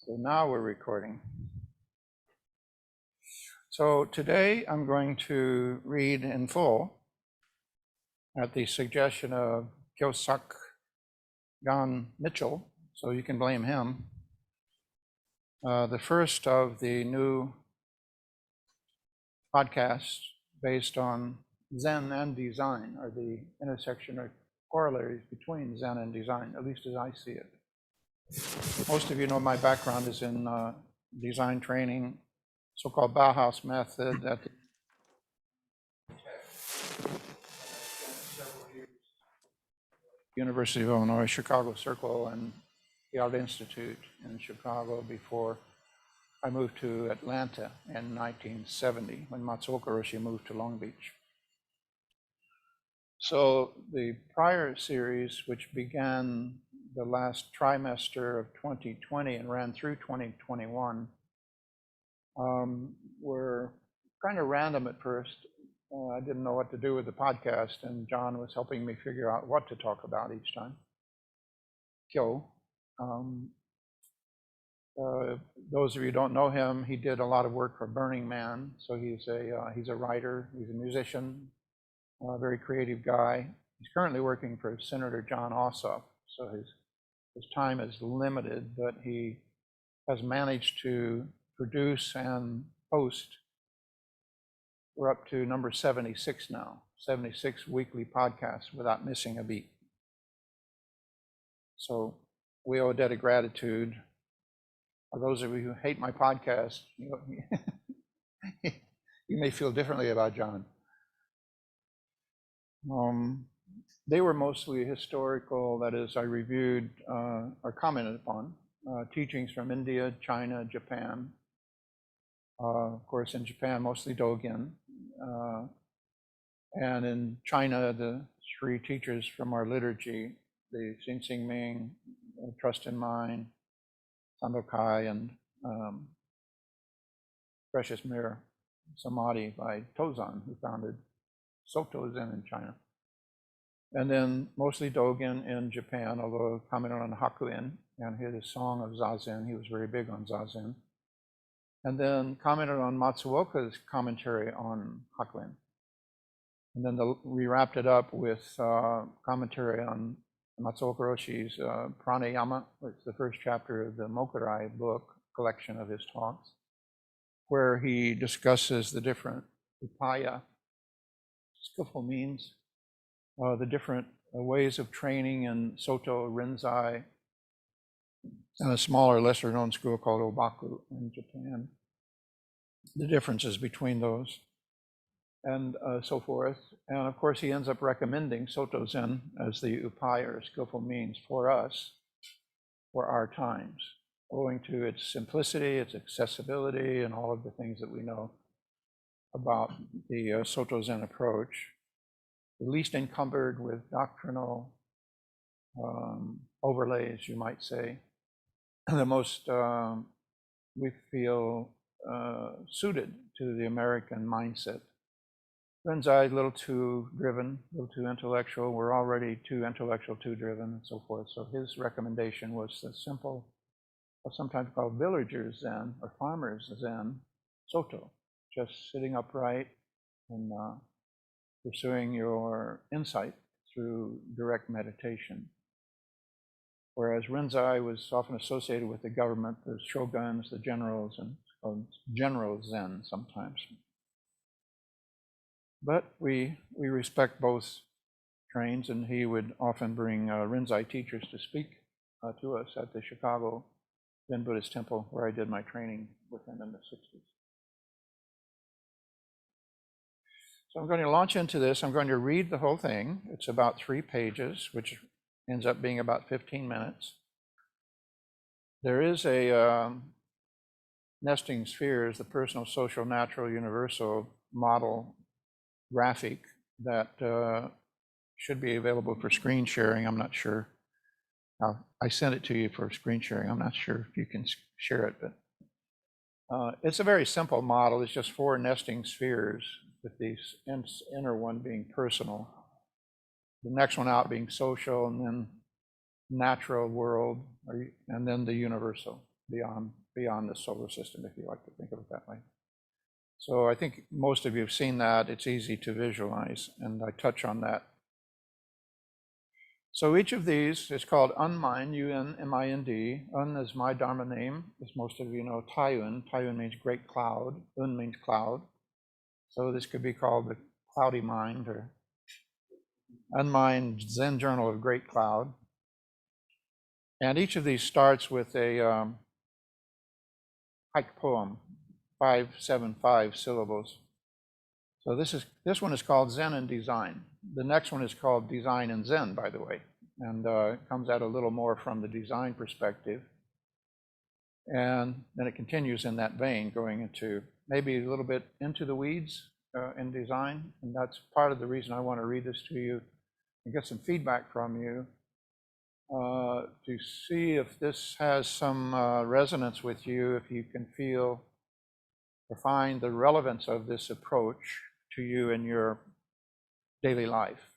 So now we're recording. So today I'm going to read in full, at the suggestion of Kyosak Gan Mitchell, so you can blame him, the first of the new podcasts based on Zen and design, or the intersection or corollaries between Zen and design, at least as I see it. Most of you know my background is in design training, so-called Bauhaus method at the University of Illinois, Chicago Circle, and the Art Institute in Chicago before I moved to Atlanta in 1970 when Matsuoka Roshi moved to Long Beach. So the prior series, which began the last trimester of 2020 and ran through 2021, were kind of random at first. I didn't know what to do with the podcast, and John was helping me figure out what to talk about each time. Kyo. Those of you who don't know him, he did a lot of work for Burning Man. So he's a writer, he's a musician, a very creative guy. He's currently working for Senator John Ossoff, so his time is limited, but he has managed to produce and post. We're up to number 76 now, 76 weekly podcasts without missing a beat. So we owe a debt of gratitude. For those of you who hate my podcast, you may feel differently about John. They were mostly historical, that is, I reviewed or commented upon teachings from India, China, Japan. Of course, in Japan, mostly Dogen. And in China, the three teachers from our liturgy, the Xing Ming, Trust in Mind, Sandokai, and Precious Mirror Samadhi by Tozan, who founded Soto Zen in China. And then mostly Dogen in Japan, although commented on Hakuin and his song of Zazen. He was very big on Zazen. And then commented on Matsuoka's commentary on Hakuin. And then we wrapped it up with commentary on Matsuoka Roshi's Pranayama, which is the first chapter of the Mokurai book, collection of his talks, where he discusses the different upaya, skillful means, the different ways of training in Soto, Rinzai, and a smaller, lesser known school called Obaku in Japan, the differences between those, and so forth. And of course, he ends up recommending Soto Zen as the upaya, or skillful means, for us, for our times, owing to its simplicity, its accessibility, and all of the things that we know about the Soto Zen approach, the least encumbered with doctrinal overlays, you might say, the most, we feel, suited to the American mindset. Rinzai is a little too driven, a little too intellectual. We're already too intellectual, too driven, and so forth. So his recommendation was the simple, sometimes called villagers Zen or farmers Zen, Soto, just sitting upright and pursuing your insight through direct meditation. Whereas Rinzai was often associated with the government, the shoguns, the generals, and general Zen sometimes. But we respect both trains, and he would often bring Rinzai teachers to speak to us at the Chicago Zen Buddhist Temple, where I did my training with him in the 60s. So I'm going to launch into this. I'm going to read the whole thing. It's about 3 pages, which ends up being about 15 minutes. There is a nesting spheres, the personal, social, natural, universal model graphic that should be available for screen sharing. I'm not sure. I sent it to you for screen sharing. I'm not sure if you can share it, but it's a very simple model. It's just 4 nesting spheres, with the inner one being personal, the next one out being social, and then natural world, and then the universal. beyond the solar system, if you like to think of it that way. So I think most of you have seen that. It's easy to visualize, and I touch on that. So each of these is called Unmind, U-N-M-I-N-D. Un is my Dharma name, as most of you know. Taiun. Taiun means great cloud. Un means cloud. So this could be called the cloudy mind, or Unmind Zen Journal of Great Cloud. And each of these starts with a haiku poem, 575 syllables. So this one is called Zen and Design. The next one is called Design and Zen, by the way, and it comes out a little more from the design perspective. And then it continues in that vein, going into maybe a little bit into the weeds in design. And that's part of the reason I want to read this to you and get some feedback from you to see if this has some resonance with you, if you can feel or find the relevance of this approach to you in your daily life.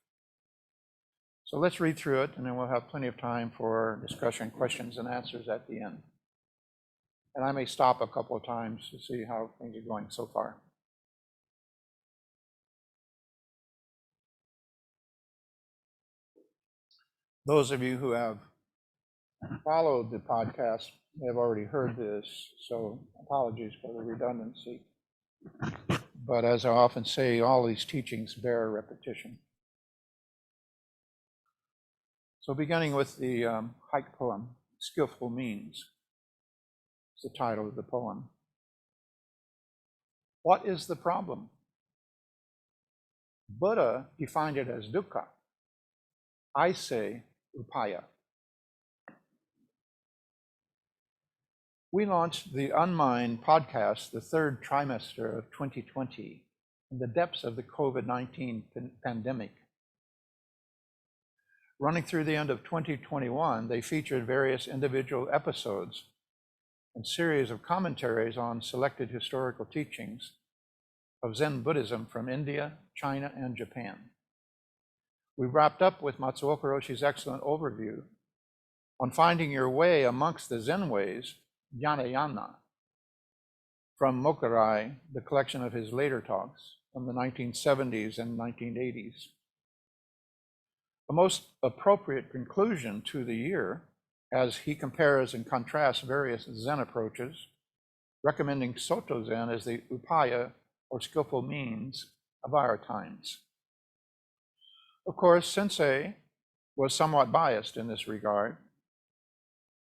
So let's read through it, and then we'll have plenty of time for discussion, questions, and answers at the end. And I may stop a couple of times to see how things are going so far. Those of you who have followed the podcast have already heard this, so apologies for the redundancy. But as I often say, all these teachings bear repetition. So beginning with the haiku poem, Skillful Means, is the title of the poem. What is the problem? Buddha defined it as dukkha. I say upaya. We launched the Unmind podcast the third trimester of 2020 in the depths of the COVID-19 pandemic. Running through the end of 2021, they featured various individual episodes and series of commentaries on selected historical teachings of Zen Buddhism from India, China, and Japan. We wrapped up with Matsuoka Roshi's excellent overview on finding your way amongst the Zen ways, Jnana, from Mokurai, the collection of his later talks from the 1970s and 1980s. A most appropriate conclusion to the year, as he compares and contrasts various Zen approaches, recommending Soto Zen as the upaya, or skillful means, of our times. Of course, Sensei was somewhat biased in this regard,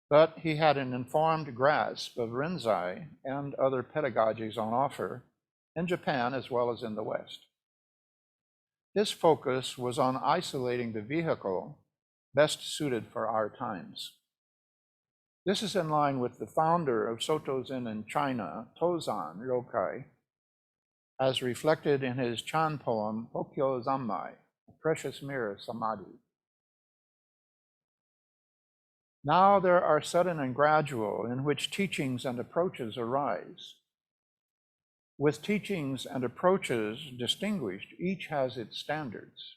but he had an informed grasp of Rinzai and other pedagogies on offer in Japan as well as in the West. His focus was on isolating the vehicle best suited for our times. This is in line with the founder of Soto Zen in China, Tozan Ryokai, as reflected in his Chan poem, Hokyo Zammai, a precious mirror samadhi. Now there are sudden and gradual in which teachings and approaches arise. With teachings and approaches distinguished, each has its standards.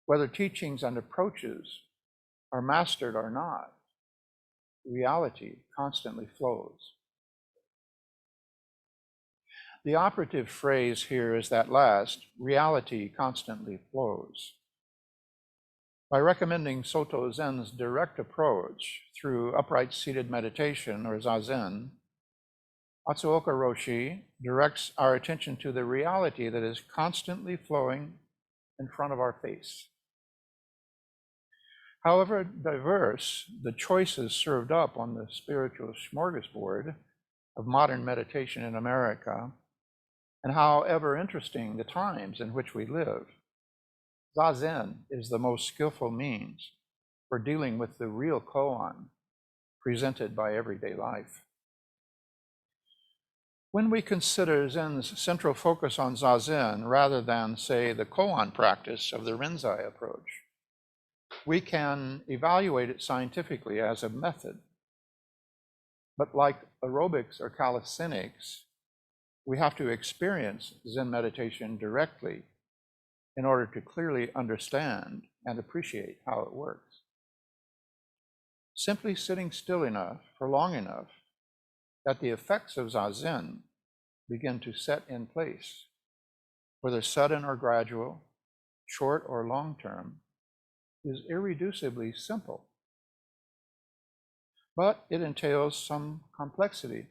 Whether teachings and approaches are mastered or not, reality constantly flows. The operative phrase here is that last, reality constantly flows. By recommending Soto Zen's direct approach through upright seated meditation, or Zazen, Matsuoka Roshi directs our attention to the reality that is constantly flowing in front of our face. However diverse the choices served up on the spiritual smorgasbord of modern meditation in America, and however interesting the times in which we live, Zazen is the most skillful means for dealing with the real koan presented by everyday life. When we consider Zen's central focus on Zazen rather than, say, the koan practice of the Rinzai approach, we can evaluate it scientifically as a method. But like aerobics or calisthenics, we have to experience Zen meditation directly in order to clearly understand and appreciate how it works. simply sitting still enough for long enough that the effects of Zazen begin to set in place, whether sudden or gradual, short or long term, is irreducibly simple. But it entails some complexity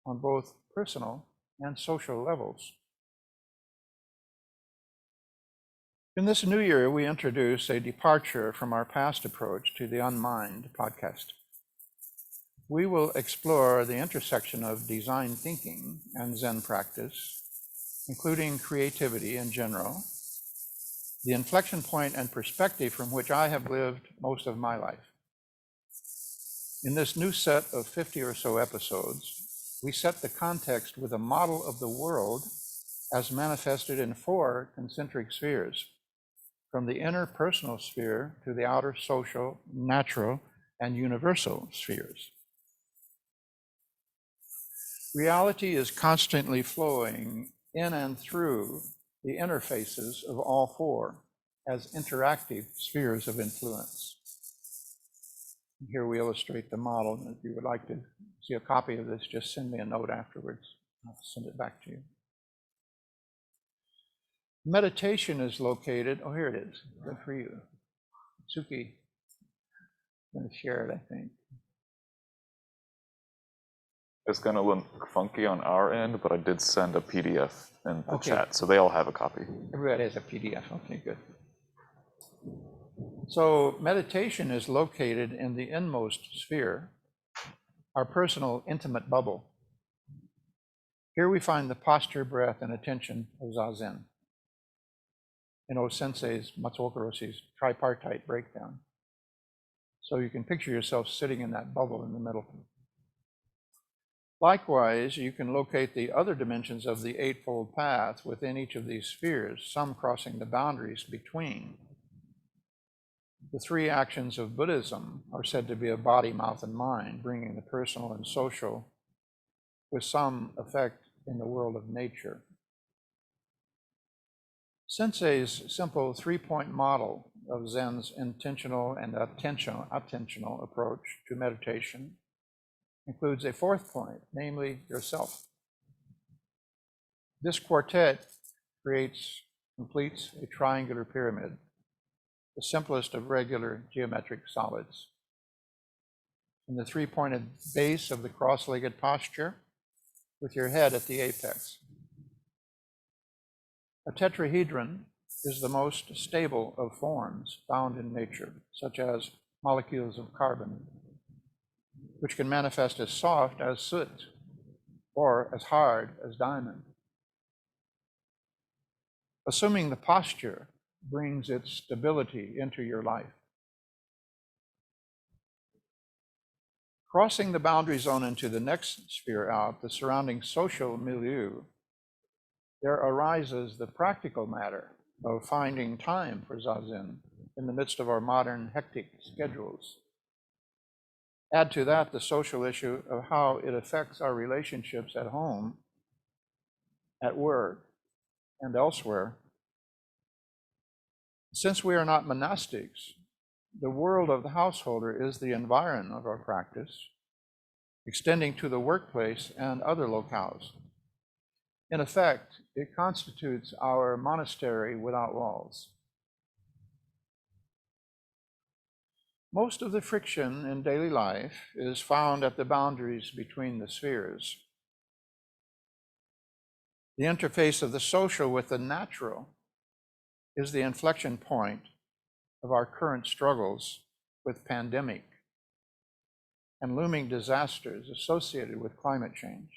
on both personal and social levels. In this new year, we introduce a departure from our past approach to the Unmind podcast. We will explore the intersection of design thinking and Zen practice, including creativity in general, the inflection point and perspective from which I have lived most of my life. In this new set of 50 or so episodes, we set the context with a model of the world as manifested in 4 concentric spheres, from the inner personal sphere to the outer social, natural, and universal spheres. Reality is constantly flowing in and through the interfaces of all 4 as interactive spheres of influence. Here we illustrate the model. If you would like to see a copy of this, just send me a note afterwards. I'll send it back to you. Meditation is located, oh, here it is. Good for you. Suki, I'm going to share it, I think. It's going to look funky on our end, but I did send a PDF in the chat, so they all have a copy. Everybody has a PDF. Okay, good. So meditation is located in the inmost sphere, our personal intimate bubble. Here we find the posture, breath, and attention of Zazen in Sensei's Matsuoka Roshi's tripartite breakdown. So you can picture yourself sitting in that bubble in the middle. Likewise, you can locate the other dimensions of the Eightfold Path within each of these spheres, some crossing the boundaries between. The 3 actions of Buddhism are said to be of body, mouth, and mind, bringing the personal and social with some effect in the world of nature. Sensei's simple 3-point model of Zen's intentional and attentional approach to meditation includes a 4th point, namely yourself. This quartet completes a triangular pyramid, the simplest of regular geometric solids. In the 3-pointed base of the cross-legged posture, with your head at the apex. A tetrahedron is the most stable of forms found in nature, such as molecules of carbon, which can manifest as soft as soot or as hard as diamond. Assuming the posture brings its stability into your life. Crossing the boundary zone into the next sphere out, the surrounding social milieu, there arises the practical matter of finding time for Zazen in the midst of our modern hectic schedules. Add to that the social issue of how it affects our relationships at home, at work, and elsewhere. Since we are not monastics, the world of the householder is the environ of our practice, extending to the workplace and other locales. In effect, it constitutes our monastery without walls. Most of the friction in daily life is found at the boundaries between the spheres. The interface of the social with the natural is the inflection point of our current struggles with pandemic and looming disasters associated with climate change.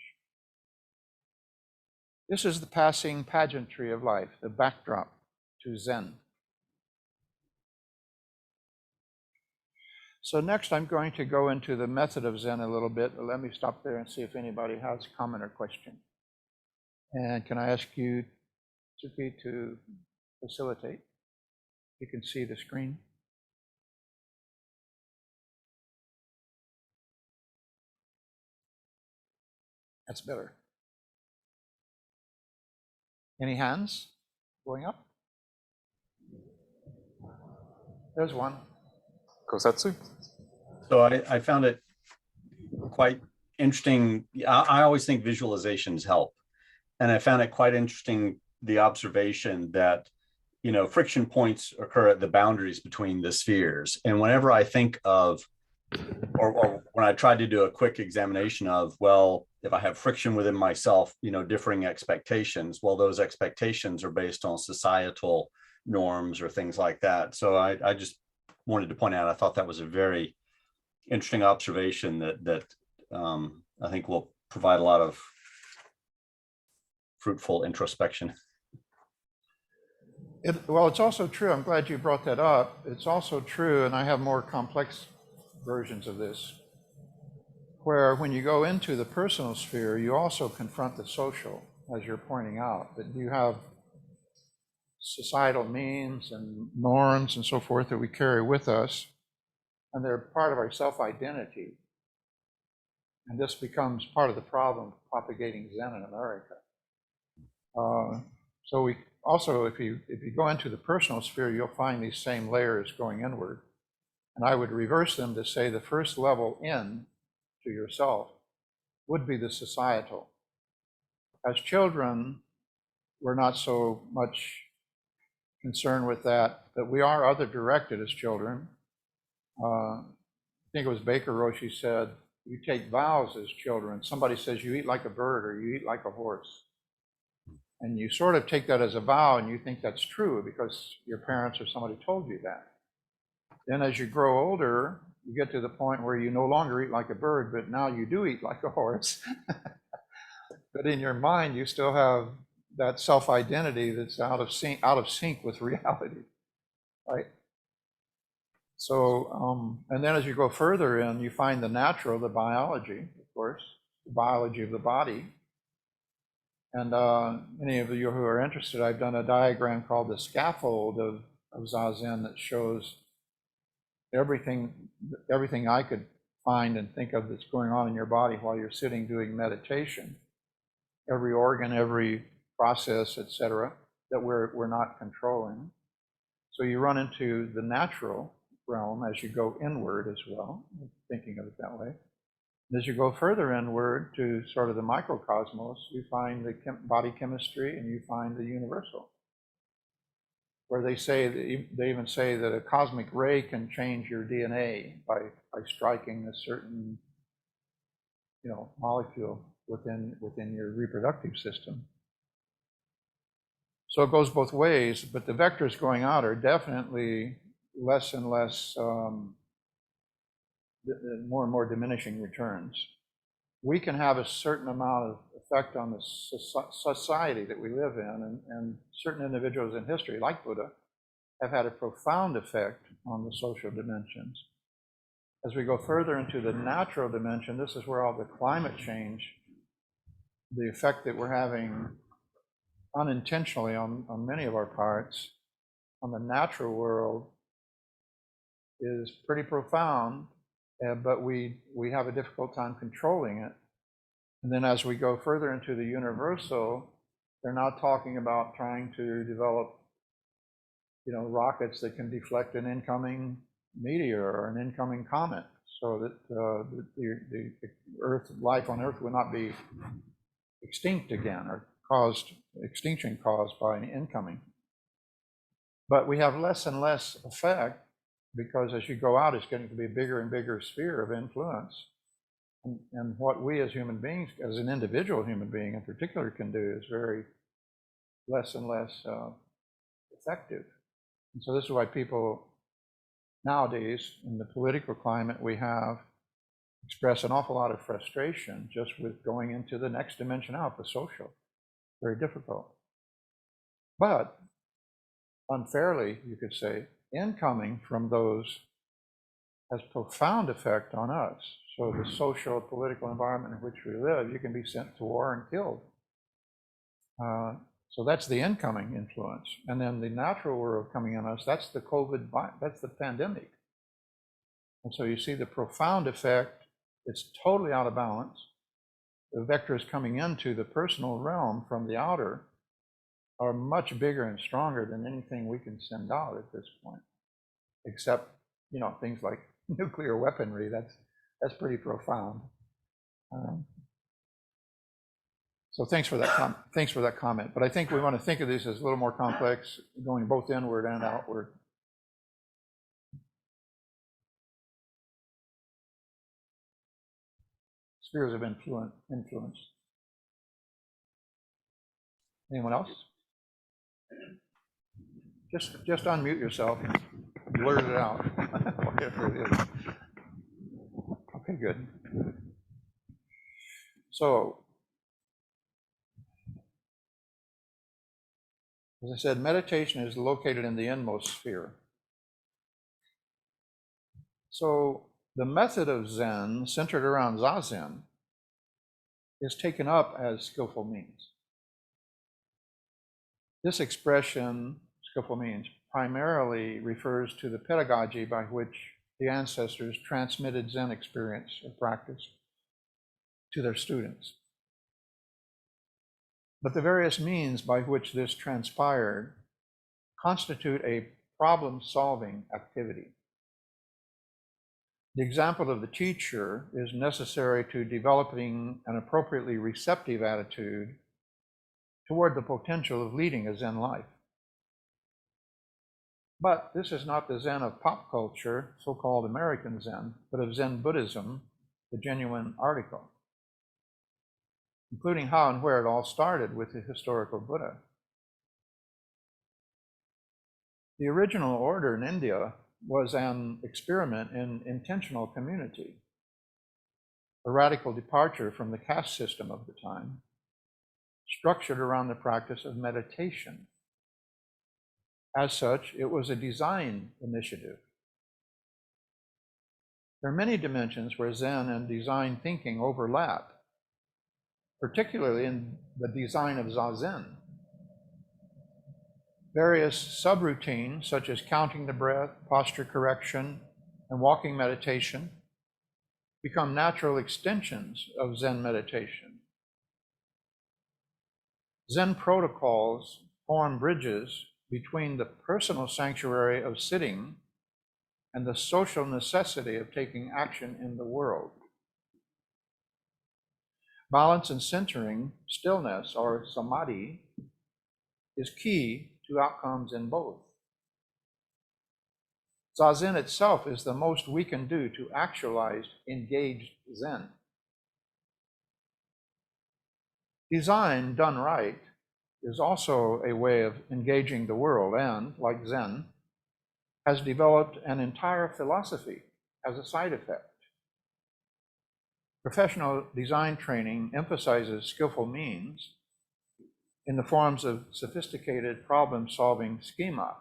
This is the passing pageantry of life, the backdrop to Zen. So next I'm going to go into the method of Zen a little bit, but let me stop there and see if anybody has a comment or question. And can I ask you, Suki, to facilitate? You can see the screen. That's better. Any hands going up? There's one. Kosetsu? So I found it quite interesting. I always think visualizations help. And I found it quite interesting, the observation that, friction points occur at the boundaries between the spheres. And whenever I think of, or when I tried to do a quick examination of, well, if I have friction within myself, differing expectations, well, those expectations are based on societal norms or things like that. So I just wanted to point out, I thought that was a very interesting observation that I think will provide a lot of fruitful introspection. Well, it's also true. I'm glad you brought that up. It's also true, and I have more complex versions of this, where when you go into the personal sphere, you also confront the social, as you're pointing out, that you have societal means and norms and so forth that we carry with us, and they're part of our self-identity. And this becomes part of the problem propagating Zen in America. So we also, if you go into the personal sphere, you'll find these same layers going inward. And I would reverse them to say the first level in to yourself would be the societal. As children, we're not so much concerned with that, but we are other directed as children. I think it was Baker Roshi said, you take vows as children. Somebody says you eat like a bird or you eat like a horse. And you sort of take that as a vow and you think that's true because your parents or somebody told you that. Then as you grow older, you get to the point where you no longer eat like a bird, but now you do eat like a horse. But in your mind, you still have that self-identity that's out of sync with reality, right? So, and then as you go further in, you find the natural, the biology, of course, the biology of the body. And any of you who are interested, I've done a diagram called the scaffold of Zazen that shows everything I could find and think of that's going on in your body while you're sitting doing meditation. Every organ, every process, etc., that we're not controlling. So you run into the natural realm as you go inward as well, thinking of it that way. And as you go further inward to sort of the microcosmos, you find the body chemistry and you find the universal, where they even say that a cosmic ray can change your DNA by striking a certain molecule within your reproductive system. So it goes both ways, but the vectors going out are definitely less and less, more and more diminishing returns. We can have a certain amount of effect on the society that we live in, and certain individuals in history, like Buddha, have had a profound effect on the social dimensions. As we go further into the natural dimension, this is where all the climate change, the effect that we're having unintentionally on many of our parts on the natural world is pretty profound, but we have a difficult time controlling it. And then as we go further into the universal, they're now talking about trying to develop rockets that can deflect an incoming meteor or an incoming comet, so that the life on Earth will not be extinct again or extinction caused by an incoming. But we have less and less effect because as you go out, it's getting to be a bigger and bigger sphere of influence. And what we as human beings, as an individual human being in particular, can do is very less and less effective. And so this is why people nowadays, in the political climate we have, express an awful lot of frustration just with going into the next dimension out, the social. Very difficult. But unfairly, you could say, incoming from those has profound effect on us. So the social, political environment in which we live, you can be sent to war and killed. So that's the incoming influence. And then the natural world coming on us, that's the COVID, that's the pandemic. And so you see the profound effect. It's totally out of balance. The vectors coming into the personal realm from the outer are much bigger and stronger than anything we can send out at this point, except things like nuclear weaponry. That's pretty profound. So thanks for that comment. But I think we want to think of this as a little more complex, going both inward and outward. Spheres of influence. Anyone else? Just unmute yourself and blurt it out, whatever it is. Okay, good. So, as I said, meditation is located in the inmost sphere. So, the method of Zen, centered around Zazen, is taken up as skillful means. This expression, skillful means, primarily refers to the pedagogy by which the ancestors transmitted Zen experience or practice to their students. But the various means by which this transpired constitute a problem-solving activity. The example of the teacher is necessary to developing an appropriately receptive attitude toward the potential of leading a Zen life. But this is not the Zen of pop culture, so-called American Zen, but of Zen Buddhism, the genuine article, including how and where it all started with the historical Buddha. The original order in India was an experiment in intentional community, a radical departure from the caste system of the time, structured around the practice of meditation. As such, it was a design initiative. There are many dimensions where Zen and design thinking overlap, particularly in the design of Zazen. Various subroutines, such as counting the breath, posture correction, and walking meditation, become natural extensions of Zen meditation. Zen protocols form bridges between the personal sanctuary of sitting and the social necessity of taking action in the world. Balance and centering, stillness, or samadhi, is key to outcomes in both. Zazen itself is the most we can do to actualize engaged Zen. Design done right is also a way of engaging the world and, like Zen, has developed an entire philosophy as a side effect. Professional design training emphasizes skillful means in the forms of sophisticated problem-solving schema.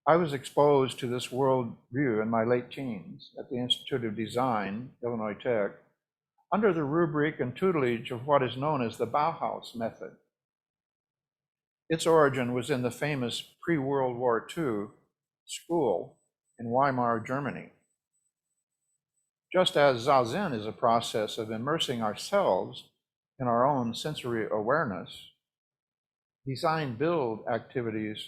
I was exposed to this worldview in my late teens at the Institute of Design, Illinois Tech, under the rubric and tutelage of what is known as the Bauhaus method. Its origin was in the famous pre-World War II school in Weimar, Germany. Just as Zazen is a process of immersing ourselves in our own sensory awareness, design build activities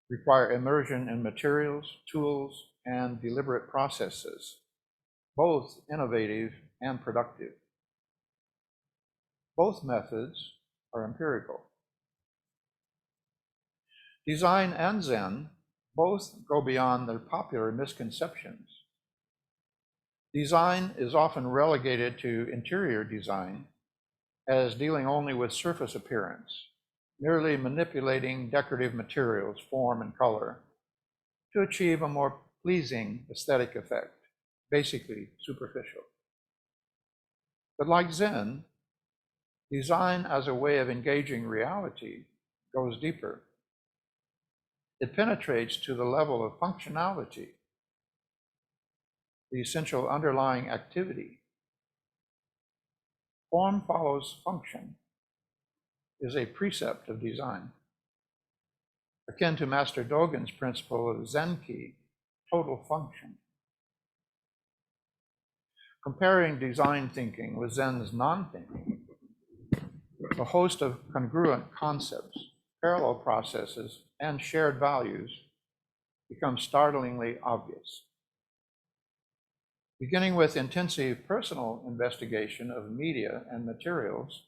require immersion in materials, tools, and deliberate processes, both innovative and productive. Both methods are empirical. Design and Zen both go beyond their popular misconceptions. Design is often relegated to interior design as dealing only with surface appearance, merely manipulating decorative materials, form, and color to achieve a more pleasing aesthetic effect, basically superficial. But like Zen, design as a way of engaging reality goes deeper. It penetrates to the level of functionality, the essential underlying activity. Form follows function is a precept of design, akin to Master Dogen's principle of Zenki, total function. Comparing design thinking with Zen's non-thinking, a host of congruent concepts, parallel processes, and shared values becomes startlingly obvious. Beginning with intensive personal investigation of media and materials,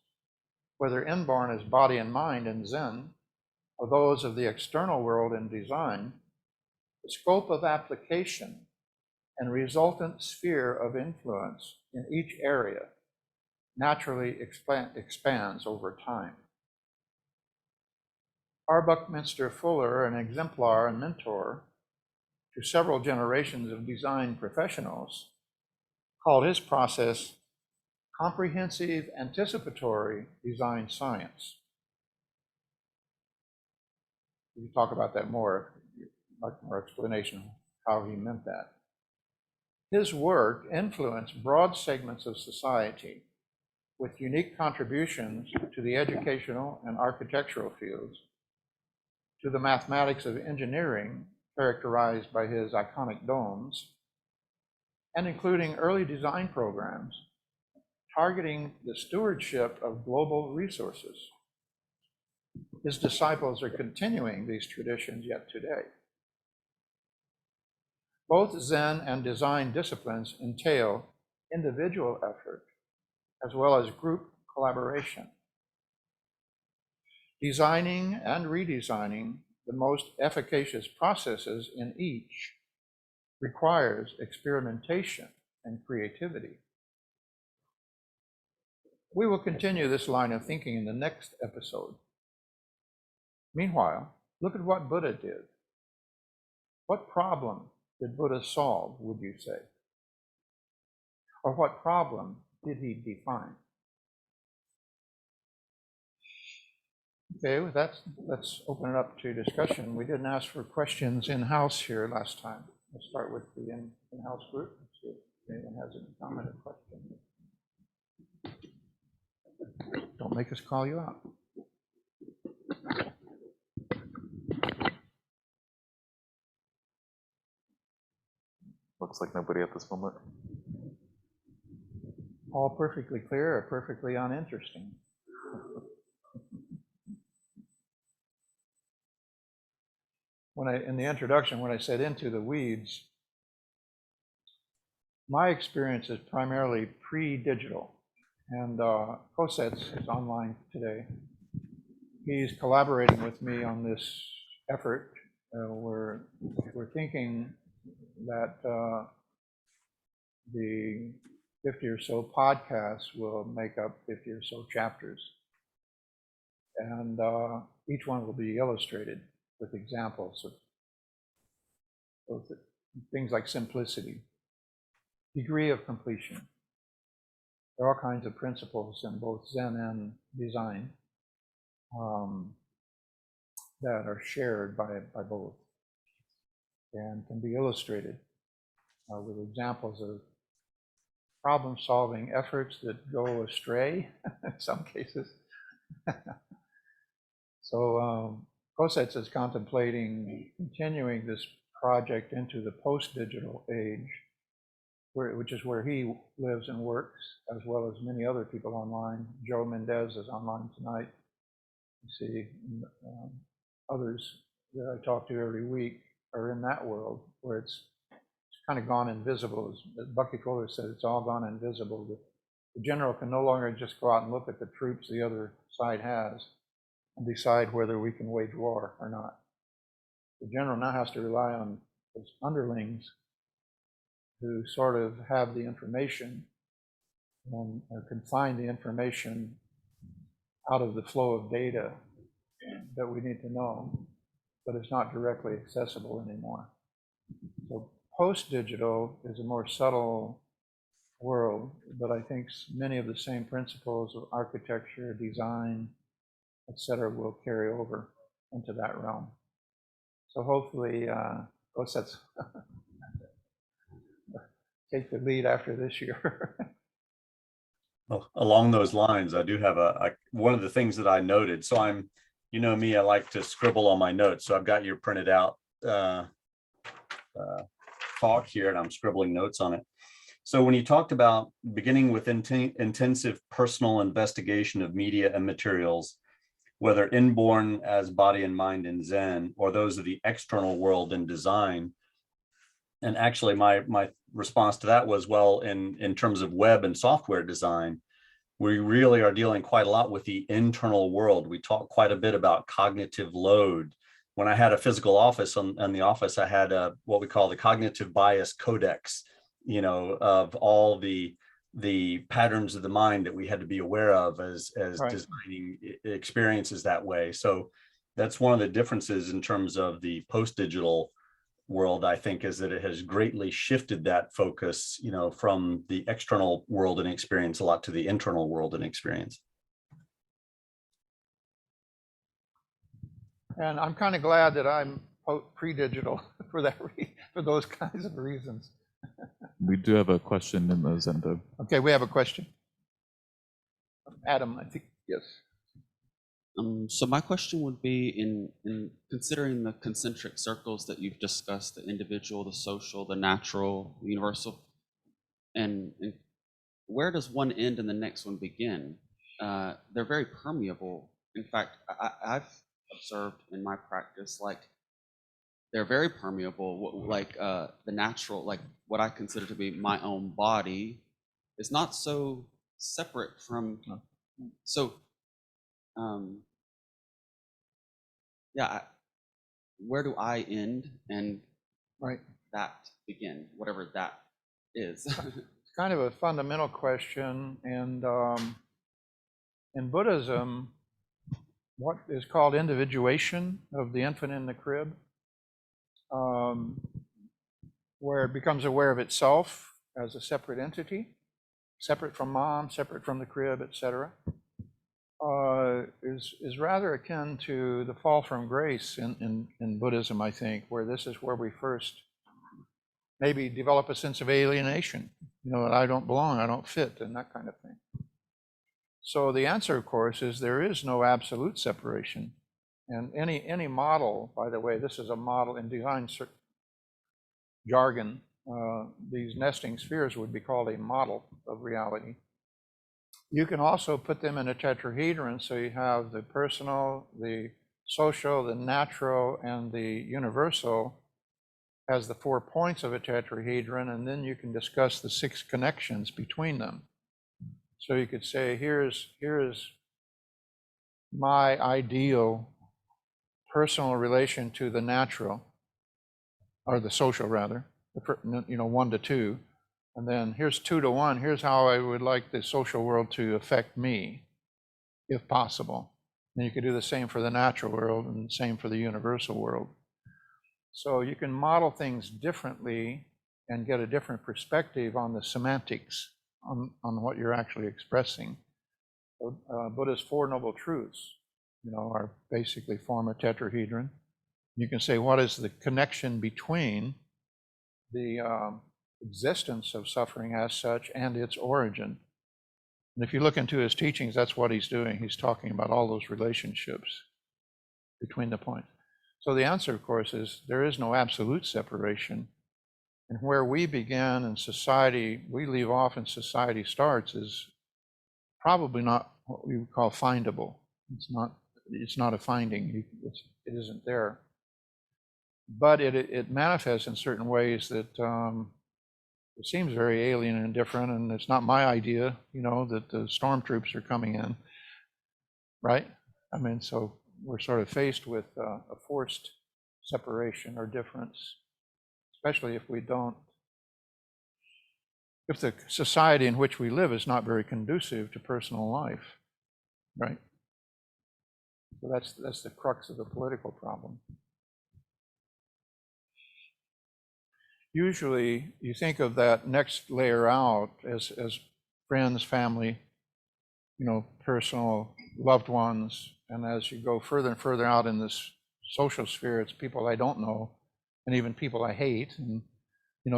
whether inborn as body and mind in Zen, or those of the external world in design, the scope of application and resultant sphere of influence in each area naturally expands over time. R. Buckminster Fuller, an exemplar and mentor to several generations of design professionals, called his process comprehensive anticipatory design science. We can talk about that more, like more explanation of how he meant that. His work influenced broad segments of society with unique contributions to the educational and architectural fields, to the mathematics of engineering, characterized by his iconic domes, and including early design programs targeting the stewardship of global resources. His disciples are continuing these traditions yet today. Both Zen and design disciplines entail individual effort as well as group collaboration. Designing and redesigning the most efficacious processes in each requires experimentation and creativity. We will continue this line of thinking in the next episode. Meanwhile, look at what Buddha did. What problem did Buddha solve, would you say? Or what problem did he define? Okay, with that, let's open it up to discussion. We didn't ask for questions in-house here last time. Let's start with the in-house group. Let's see if anyone has any comment or question. Don't make us call you out. Looks like nobody at this moment. All perfectly clear or perfectly uninteresting? In the introduction, when I said into the weeds, my experience is primarily pre-digital, and Coset's is online today. He's collaborating with me on this effort. We're thinking that the 50 or so podcasts will make up 50 or so chapters, and each one will be illustrated with examples of things like simplicity, degree of completion. There are all kinds of principles in both Zen and design that are shared by both and can be illustrated with examples of problem-solving efforts that go astray in some cases. So Coset's is contemplating continuing this project into the post-digital age, which is where he lives and works, as well as many other people online. Joe Mendez is online tonight. You see, others that I talk to every week are in that world where it's kind of gone invisible. As Bucky Fuller said, it's all gone invisible. The general can no longer just go out and look at the troops the other side has and decide whether we can wage war or not. The general now has to rely on his underlings who sort of have the information and can find the information out of the flow of data that we need to know, but it's not directly accessible anymore. So post-digital is a more subtle world, but I think many of the same principles of architecture, design, etc., will carry over into that realm. So hopefully, Coset's take the lead after this year. Well, along those lines, I do have one of the things that I noted. So I'm, you know me, I like to scribble on my notes. So I've got your printed out talk here, and I'm scribbling notes on it. So when you talked about beginning with intensive personal investigation of media and materials, whether inborn as body and mind in Zen, or those of the external world in design. And actually my response to that was, well, in terms of web and software design, we really are dealing quite a lot with the internal world. We talk quite a bit about cognitive load. When I had a physical office in the office, I had what we call the cognitive bias codex, of all the patterns of the mind that we had to be aware of as Right. designing experiences that way. So that's one of the differences in terms of the post-digital world, I think, is that it has greatly shifted that focus, from the external world and experience a lot to the internal world and experience. And I'm kind of glad that I'm pre-digital for for those kinds of reasons. We do have a question in the Zendo. Okay, we have a question. Adam, I think, yes. So my question would be in considering the concentric circles that you've discussed, the individual, the social, the natural, the universal, and where does one end and the next one begin? They're very permeable. In fact, I've observed in my practice, like they're very permeable, like the natural, like what I consider to be my own body is not so separate from, so yeah, where do I end and Right. that begin, whatever that is? It's kind of a fundamental question, and in Buddhism, what is called individuation of the infant in the crib, where it becomes aware of itself as a separate entity, separate from mom, separate from the crib, etc., is rather akin to the fall from grace in Buddhism, I think, where this is where we first maybe develop a sense of alienation, that I don't belong, I don't fit, and that kind of thing. So the answer, of course, is there is no absolute separation. And any model, by the way, this is a model in design jargon, these nesting spheres would be called a model of reality. You can also put them in a tetrahedron, so you have the personal, the social, the natural, and the universal as the 4 points of a tetrahedron, and then you can discuss the 6 connections between them. So you could say, here's my ideal personal relation to the natural, or the social rather, 1 to 2. And then here's 2 to 1. Here's how I would like the social world to affect me, if possible. And you could do the same for the natural world and the same for the universal world. So you can model things differently and get a different perspective on the semantics, on what you're actually expressing. Buddha's 4 Noble Truths, are basically form a tetrahedron. You can say, what is the connection between the existence of suffering as such and its origin? And if you look into his teachings, that's what he's doing. He's talking about all those relationships between the points. So the answer, of course, is there is no absolute separation. And where we begin in society, we leave off and society starts, is probably not what we would call findable. It's not a finding. It isn't there. But it manifests in certain ways that it seems very alien and different, and it's not my idea, that the storm troops are coming in, right? I mean, so we're sort of faced with a forced separation or difference, especially if the society in which we live is not very conducive to personal life, right? So that's the crux of the political problem. Usually you think of that next layer out as friends, family, personal, loved ones, and as you go further and further out in this social sphere, it's people I don't know, and even people I hate, and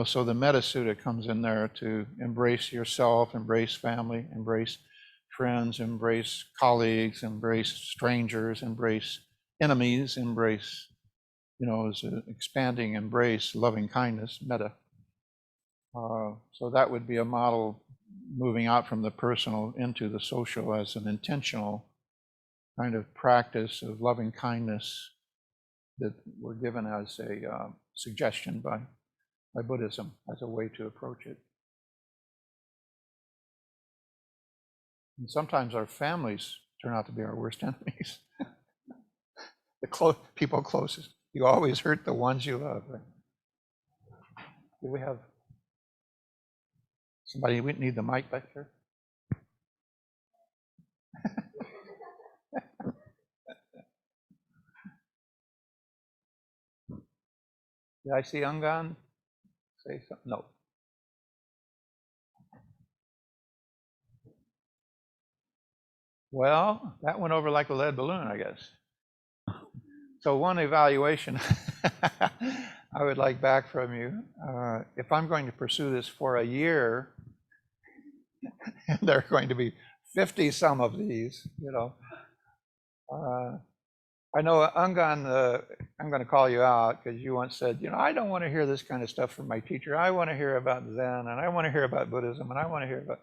so the metta-sutta comes in there to embrace yourself, embrace family, embrace friends, embrace colleagues, embrace strangers, embrace enemies, embrace, is an expanding embrace, loving kindness, metta. So that would be a model moving out from the personal into the social as an intentional kind of practice of loving kindness that were given as a suggestion by Buddhism as a way to approach it. And sometimes our families turn out to be our worst enemies. The people closest. You always hurt the ones you love. Right? Do we have somebody? We need the mic back there. Did I see Angan say something? No. Well, that went over like a lead balloon, I guess. So one evaluation I would like back from you, if I'm going to pursue this for a year, and there are going to be 50 some of these, you know. I know, Angan, I'm going to call you out because you once said, you know, I don't want to hear this kind of stuff from my teacher. I want to hear about Zen, and I want to hear about Buddhism, and I want to hear about...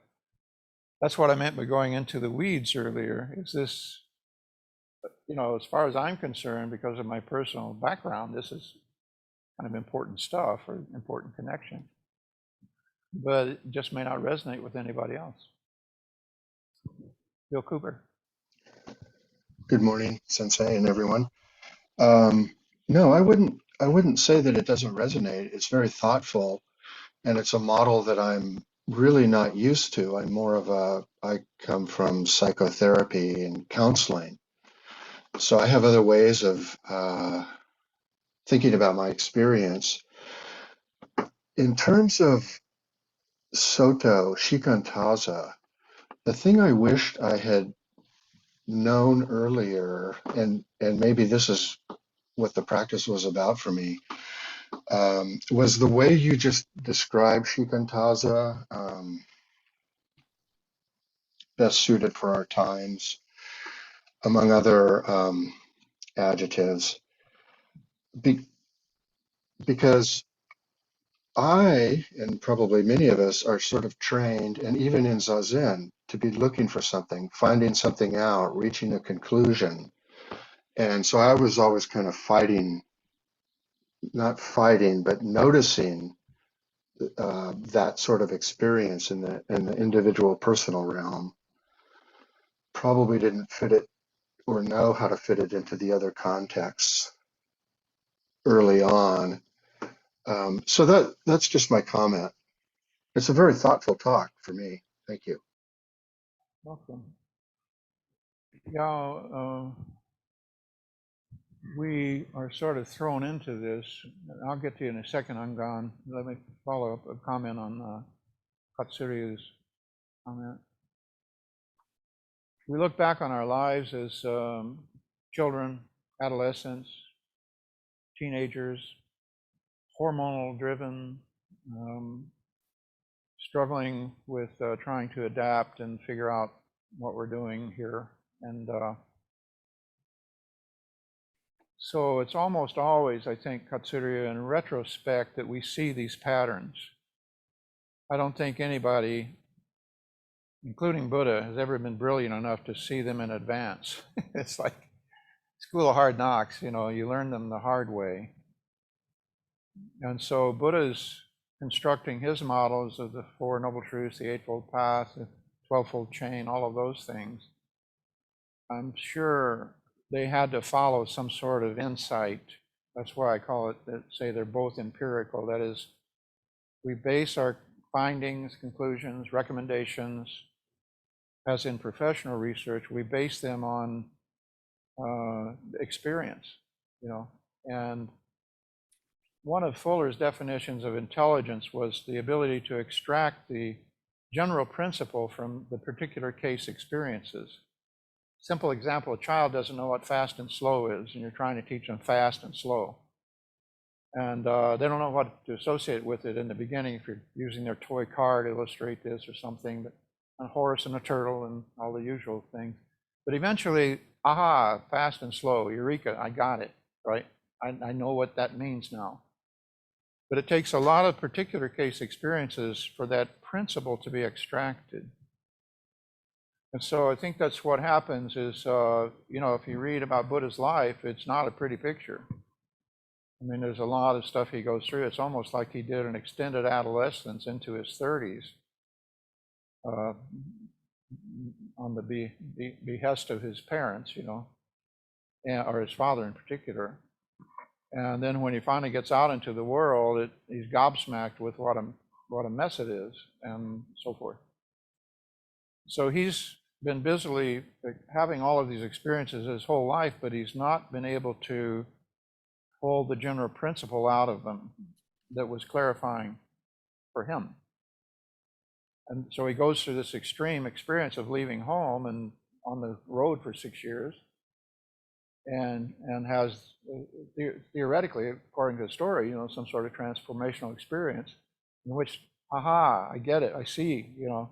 That's what I meant by going into the weeds earlier. Is this, you know, as far as I'm concerned, because of my personal background, this is kind of important stuff or important connection. But it just may not resonate with anybody else. Bill Cooper. Good morning, Sensei and everyone. No, I wouldn't say that it doesn't resonate. It's very thoughtful, and it's a model that I'm really not used to. I come from psychotherapy and counseling. So I have other ways of thinking about my experience. In terms of Soto, Shikantaza, the thing I wished I had known earlier, and maybe this is what the practice was about for me, was the way you just described Shikantaza, best suited for our times, among other adjectives, because I, and probably many of us, are sort of trained, and even in Zazen, to be looking for something, finding something out, reaching a conclusion. And so I was always kind of not fighting, but noticing that sort of experience in the individual personal realm. Probably didn't fit it or know how to fit it into the other contexts early on. So that's just my comment. It's a very thoughtful talk for me. Thank you. Welcome. Yeah, we are sort of thrown into this. I'll get to you in a second, Angan. Let me follow up a comment on Katsuryu's comment. We look back on our lives as children, adolescents, teenagers, hormonal driven, struggling with trying to adapt and figure out what we're doing here. And so it's almost always, I think, Katsuryu, in retrospect, that we see these patterns. I don't think anybody, including Buddha, has ever been brilliant enough to see them in advance. It's like school of hard knocks, you know, you learn them the hard way. And so Buddha's constructing his models of the Four Noble Truths, the Eightfold Path, the 12-fold chain, all of those things. I'm sure they had to follow some sort of insight. That's why I call it, say they're both empirical. That is, we base our findings, conclusions, recommendations, as in professional research, we base them on experience, you know. And one of Fuller's definitions of intelligence was the ability to extract the general principle from the particular case experiences. Simple example, a child doesn't know what fast and slow is, and you're trying to teach them fast and slow. And they don't know what to associate with it in the beginning if you're using their toy car to illustrate this or something, but a horse and a turtle and all the usual things. But eventually, aha, fast and slow, eureka, I got it, right? I know what that means now. But it takes a lot of particular case experiences for that principle to be extracted. And so I think that's what happens is, you know, if you read about Buddha's life, it's not a pretty picture. I mean, there's a lot of stuff he goes through. It's almost like he did an extended adolescence into his 30s on the behest of his parents, you know, or his father in particular. And then when he finally gets out into the world, he's gobsmacked with what a mess it is, and so forth. So he's been busily having all of these experiences his whole life, but he's not been able to pull the general principle out of them that was clarifying for him. And so he goes through this extreme experience of leaving home and on the road for 6 years, and has theoretically, according to the story, you know, some sort of transformational experience in which, aha, I get it, I see, you know,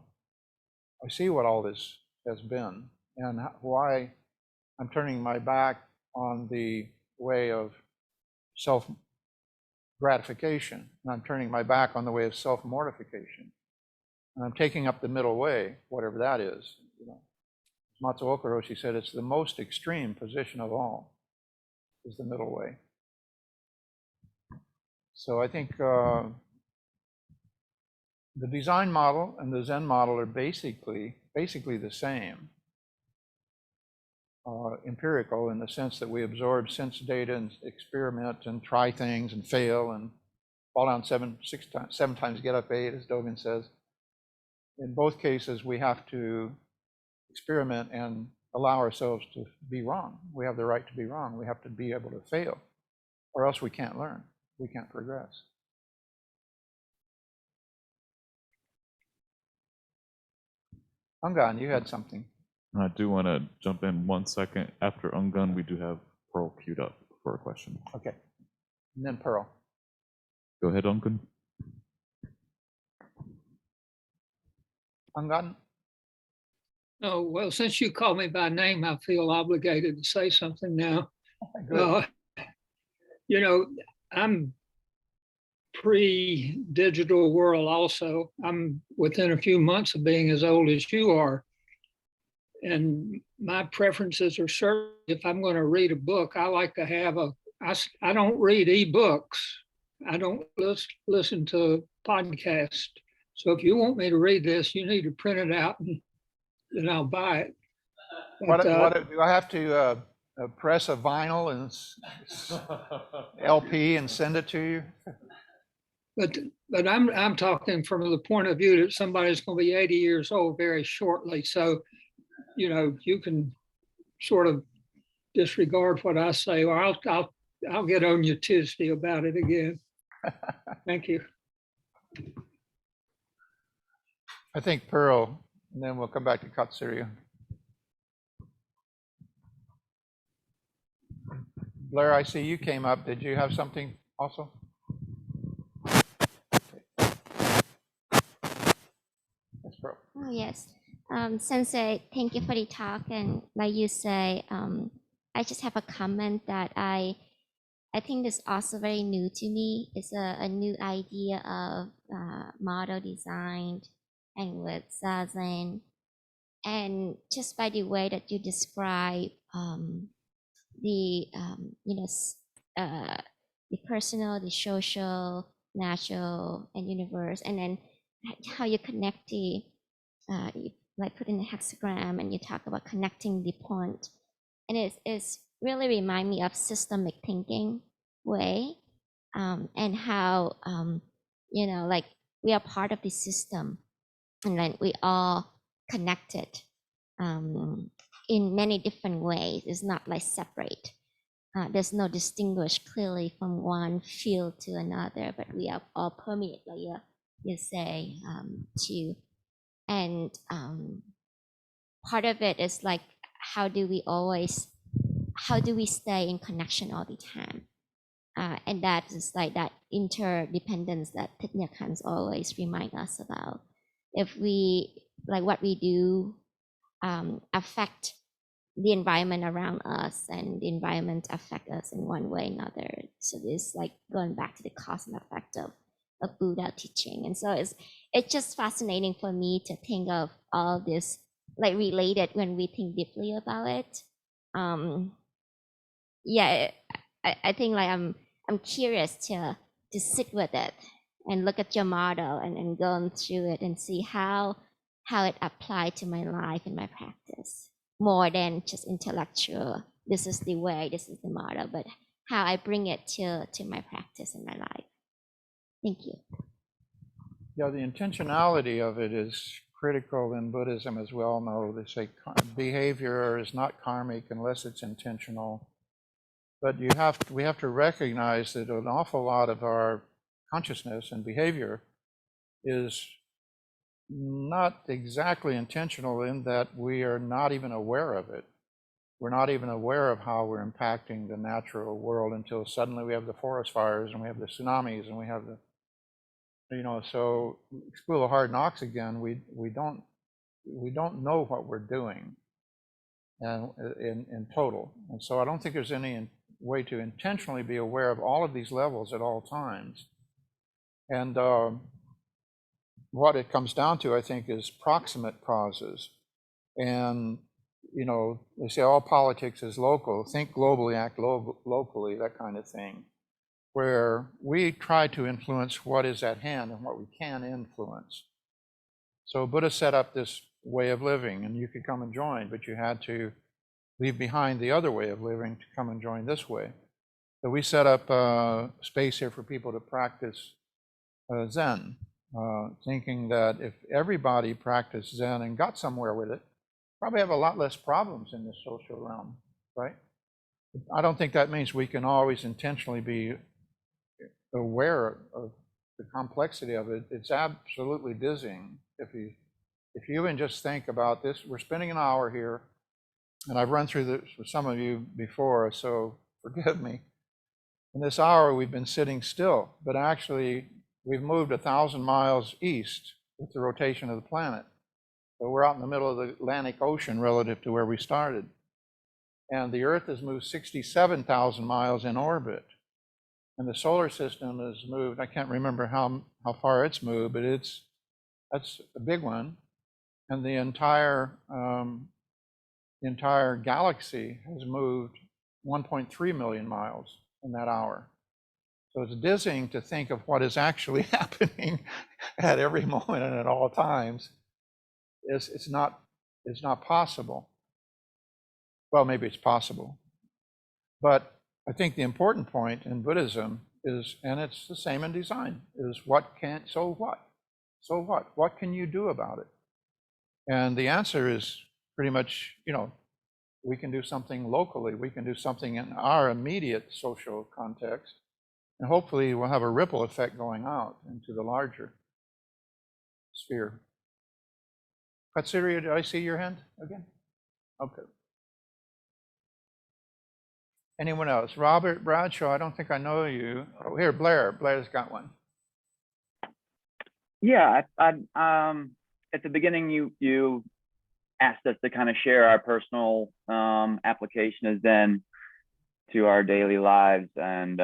I see what all this has been and why I'm turning my back on the way of self-gratification, and I'm turning my back on the way of self-mortification, and I'm taking up the middle way, whatever that is. You know, Matsuoka Roshi said it's the most extreme position of all, is the middle way. So I think the design model and the Zen model are basically the same. Empirical in the sense that we absorb sense data and experiment and try things and fail and fall down seven times, get up 8, as Dogen says. In both cases, we have to experiment and allow ourselves to be wrong. We have the right to be wrong. We have to be able to fail, or else we can't learn. We can't progress. Angan, you had something. I do want to jump in 1 second. After Ungun, we do have Pearl queued up for a question. Okay. And then Pearl. Go ahead, Ungun. Angan? Oh, well, since you called me by name, I feel obligated to say something now. Good. You know, I'm pre-digital world also. I'm within a few months of being as old as you are. And my preferences are certain. If I'm going to read a book, I like to have I don't read ebooks. I don't listen to podcasts. So if you want me to read this, you need to print it out and then I'll buy it. But, what do I have to press a vinyl and LP and send it to you? But I'm talking from the point of view that somebody's going to be 80 years old very shortly. So, you know, you can sort of disregard what I say, or I'll get on you Tuesday about it again. Thank you. I think Pearl, and then we'll come back to Katsuria. Blair, I see you came up. Did you have something also? Yes, Pearl. Oh, yes. Sensei, thank you for the talk. And like you say, I just have a comment that I think is also very new to me. It's a new idea of model design and with Zazen. And just by the way that you describe the personal, the social, natural, and universe, and then how you connect the you like put in a hexagram and you talk about connecting the point, and it's really remind me of systemic thinking way, and how like we are part of the system, and then we all connected in many different ways. It's not like separate. There's no distinguish clearly from one field to another, but we are all permeate, like you say, too. And part of it is like, how do we stay in connection all the time? And that is like that interdependence that Thich Nhat Hanh's always remind us about. If we, like what we do, affect the environment around us, and the environment affect us in one way or another. So this like going back to the cause and effect of Buddha teaching. And so it's just fascinating for me to think of all this like related when we think deeply about it. Yeah, I think like I'm curious to sit with it and look at your model and go through it and see how it applied to my life and my practice more than just intellectual. This is the way, this is the model, but how I bring it to my practice in my life. Thank you. Yeah, the intentionality of it is critical in Buddhism, as we all know. They say behavior is not karmic unless it's intentional. But we have to recognize that an awful lot of our consciousness and behavior is not exactly intentional, in that we are not even aware of it. We're not even aware of how we're impacting the natural world until suddenly we have the forest fires and we have the tsunamis and we have the, so School of Hard Knocks again, we don't know what we're doing, and in total. And so I don't think there's any way to intentionally be aware of all of these levels at all times. And what it comes down to, I think, is proximate causes. And they say all politics is local. Think globally, act locally, that kind of thing, where we try to influence what is at hand and what we can influence. So Buddha set up this way of living, and you could come and join, but you had to leave behind the other way of living to come and join this way. So we set up a space here for people to practice Zen, thinking that if everybody practiced Zen and got somewhere with it, probably have a lot less problems in the social realm, right? I don't think that means we can always intentionally be aware of the complexity of it. It's absolutely dizzying. If you even just think about this, we're spending an hour here, and I've run through this with some of you before, so forgive me. In this hour, we've been sitting still, but actually, we've moved 1,000 miles east with the rotation of the planet. So we're out in the middle of the Atlantic Ocean relative to where we started. And the Earth has moved 67,000 miles in orbit. And the solar system has moved, I can't remember how far it's moved, but that's a big one. And the entire galaxy has moved 1.3 million miles in that hour. So it's dizzying to think of what is actually happening at every moment and at all times. It's not possible. Well, maybe it's possible. But I think the important point in Buddhism is, and it's the same in design, is so what? So what? What can you do about it? And the answer is pretty much, we can do something locally. We can do something in our immediate social context. And hopefully we'll have a ripple effect going out into the larger sphere. Katsuri, did I see your hand again? Okay. Anyone else? Robert Bradshaw, I don't think I know you. Oh, here, Blair. Blair's got one. Yeah, at the beginning, you asked us to kind of share our personal application of Zen to our daily lives, and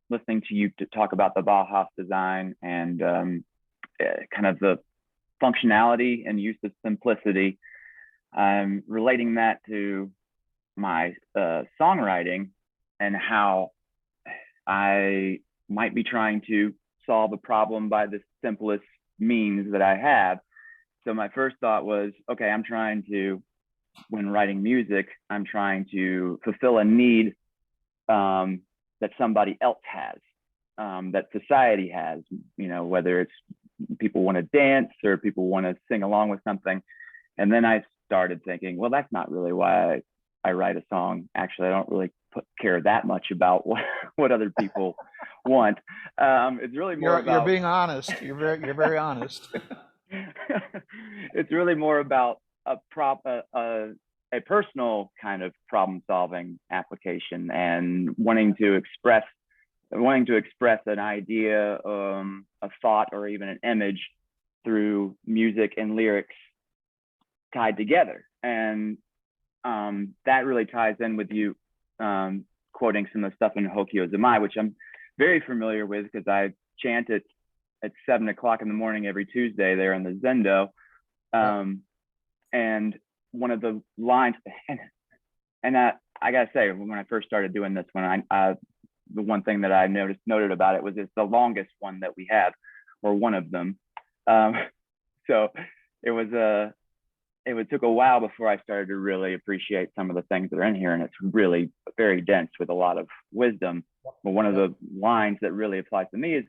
listening to you to talk about the Bauhaus design and kind of the functionality and use of simplicity, relating that to my songwriting and how I might be trying to solve a problem by the simplest means that I have. So my first thought was, okay, when writing music, I'm trying to fulfill a need that somebody else has, that society has, whether it's people want to dance or people want to sing along with something. And then I started thinking, well, that's not really why I write a song. Actually, I don't really care that much about what other people want. It's really more about... You're being honest. You're very honest. It's really more about a personal kind of problem-solving application, and wanting to express an idea, a thought, or even an image through music and lyrics tied together. And that really ties in with you quoting some of the stuff in Hokyo Zamai, which I'm very familiar with because I chant it at 7 o'clock in the morning every Tuesday there in the Zendo. And one of the lines, and I gotta say, when I first started doing this, the one thing that I noted about it was it's the longest one that we have, or one of them. So it took a while before I started to really appreciate some of the things that are in here, and it's really very dense with a lot of wisdom. But one of the lines that really applies to me is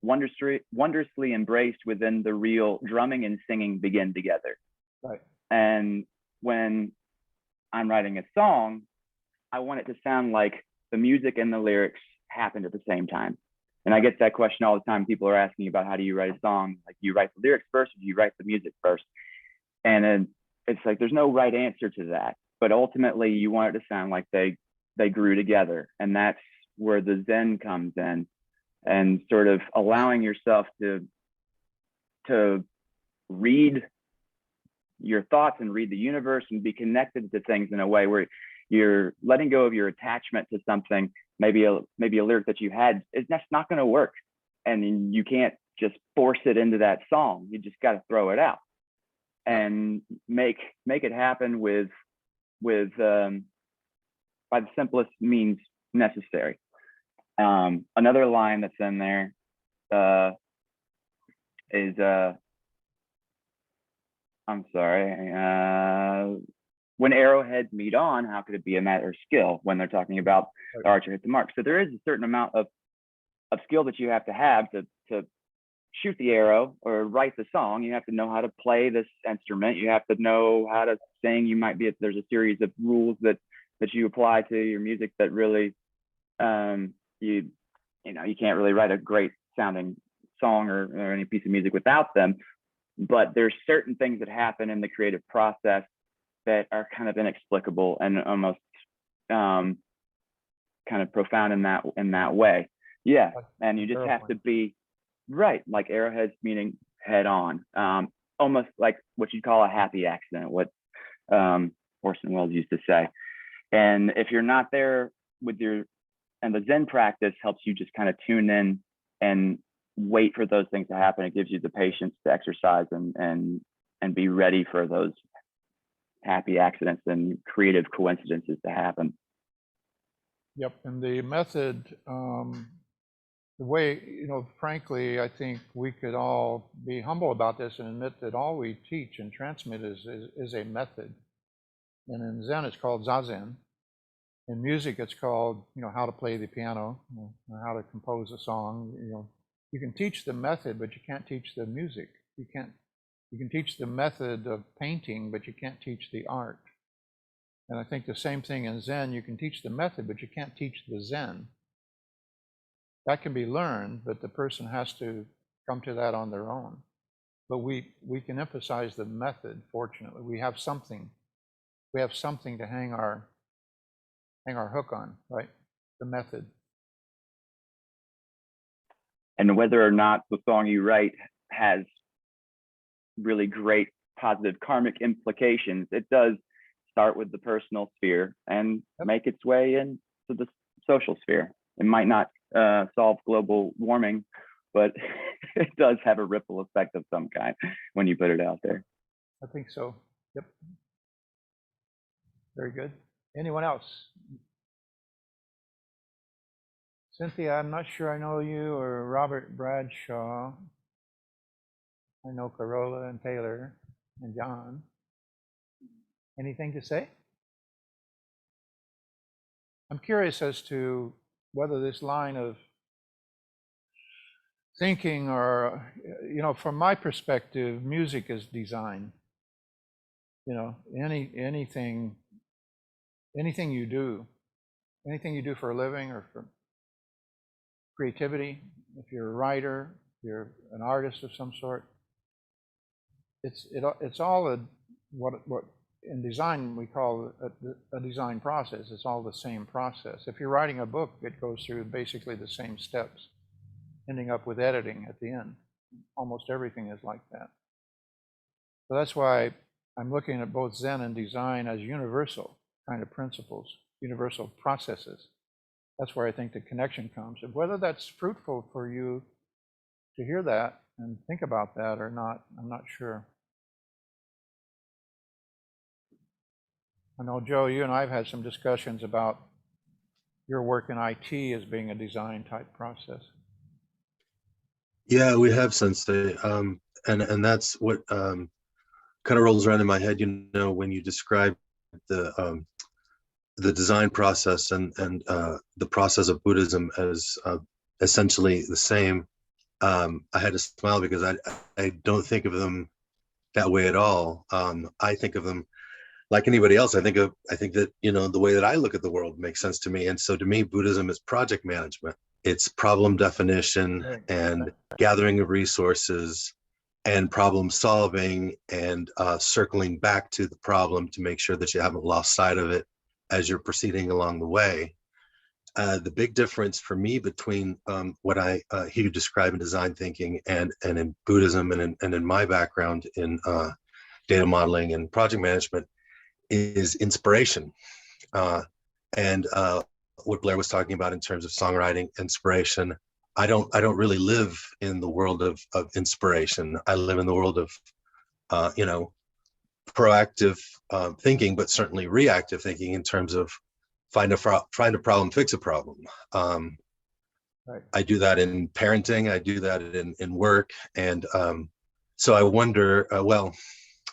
wondrously embraced within the real, drumming and singing begin together. Right. And when I'm writing a song, I want it to sound like the music and the lyrics happened at the same time. And I get that question all the time. People are asking about, how do you write a song? Like, do you write the lyrics first, or do you write the music first? And then it's like, there's no right answer to that. But ultimately, you want it to sound like they grew together. And that's where the Zen comes in, and sort of allowing yourself to read your thoughts and read the universe and be connected to things in a way where you're letting go of your attachment to something. Maybe a lyric that you had is just not going to work, and you can't just force it into that song. You just got to throw it out and make it happen with by the simplest means necessary. Another line that's in there is I'm sorry. When arrowheads meet on, how could it be a matter of skill, when they're talking about the archer hit the mark? So there is a certain amount of skill that you have to shoot the arrow or write the song. You have to know how to play this instrument. You have to know how to sing. There's a series of rules that you apply to your music that really, you can't really write a great sounding song or any piece of music without them. But there's certain things that happen in the creative process that are kind of inexplicable and almost kind of profound in that way. Yeah, and you just have to be right, like arrowheads meaning head on, almost like what you'd call a happy accident, what Orson Welles used to say. And if you're not there and the Zen practice helps you just kind of tune in and wait for those things to happen. It gives you the patience to exercise and be ready for those happy accidents and creative coincidences to happen. Yep, and the method, the way, frankly, I think we could all be humble about this and admit that all we teach and transmit is a method. And in Zen, it's called Zazen. In music, it's called, how to play the piano, or how to compose a song. You can teach the method, but you can't teach the music. You can teach the method of painting, but you can't teach the art. And I think the same thing in Zen, you can teach the method, but you can't teach the Zen. That can be learned, but the person has to come to that on their own. But we can emphasize the method, fortunately. We have something to hang our hook on, right? The method. And whether or not the song you write has really great positive karmic implications, it does start with the personal sphere and make its way into the social sphere. It might not solve global warming, but it does have a ripple effect of some kind when you put it out there. I think so. Yep. Very good. Anyone else? Cynthia, I'm not sure I know you, or Robert Bradshaw. I know Carola and Taylor and John. Anything to say? I'm curious as to whether this line of thinking, or, from my perspective, music is design. Anything you do for a living or for creativity, if you're a writer, if you're an artist of some sort, it's all what in design we call a design process. It's all the same process. If you're writing a book, it goes through basically the same steps, ending up with editing at the end. Almost everything is like that. So that's why I'm looking at both Zen and design as universal kind of principles, universal processes. That's where I think the connection comes. And whether that's fruitful for you to hear that and think about that or not, I'm not sure. I know, Joe, you and I have had some discussions about your work in IT as being a design type process. Yeah, we have, Sensei. And that's what kind of rolls around in my head, you know, when you describe the design process and the process of Buddhism as essentially the same. I had to smile because I don't think of them that way at all. I think of them like anybody else. I think that, you know, the way that I look at the world makes sense to me. And so to me, Buddhism is project management. It's problem definition Right. and gathering of resources and problem solving and circling back to the problem to make sure that you haven't lost sight of it as you're proceeding along the way. The big difference for me between what I hear you describe in design thinking and in Buddhism and in my background in data modeling and project management is inspiration. And what Blair was talking about in terms of songwriting inspiration, I don't really live in the world of inspiration. I live in the world of you know, proactive thinking, but certainly reactive thinking in terms of find a problem, fix a problem. Right. I do that in parenting. I do that in work. And so I wonder, well,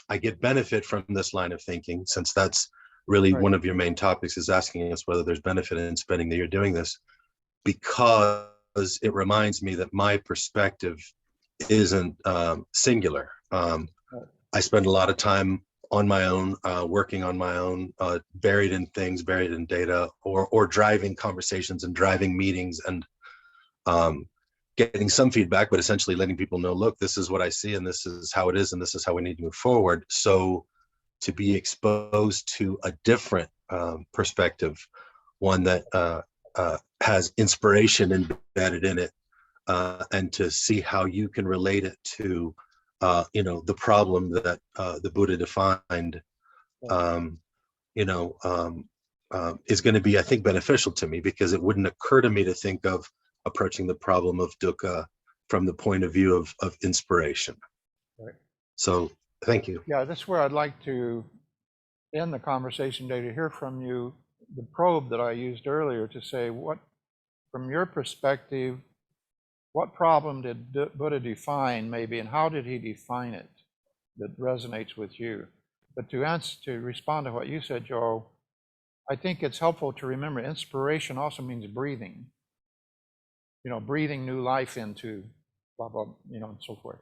I get benefit from this line of thinking, since that's really Right. one of your main topics, is asking us whether there's benefit in spending that you're doing this, because it reminds me that my perspective isn't singular. I spend a lot of time on my own, working on my own, buried in things, buried in data, or driving conversations and driving meetings and getting some feedback, but essentially letting people know, look, this is what I see and this is how it is and this is how we need to move forward. So to be exposed to a different perspective, one that has inspiration embedded in it, and to see how you can relate it to you know, the problem that the Buddha defined, you know, is going to be, I think, beneficial to me, because it wouldn't occur to me to think of approaching the problem of dukkha from the point of view of inspiration. Right. So thank you. Yeah, this is where I'd like to end the conversation today, to hear from you the probe that I used earlier to say, what, from your perspective, what problem did Buddha define maybe, and how did he define it that resonates with you? But to respond to what you said, Joe, I think it's helpful to remember inspiration also means breathing. You know, breathing new life into blah, blah, you know, and so forth.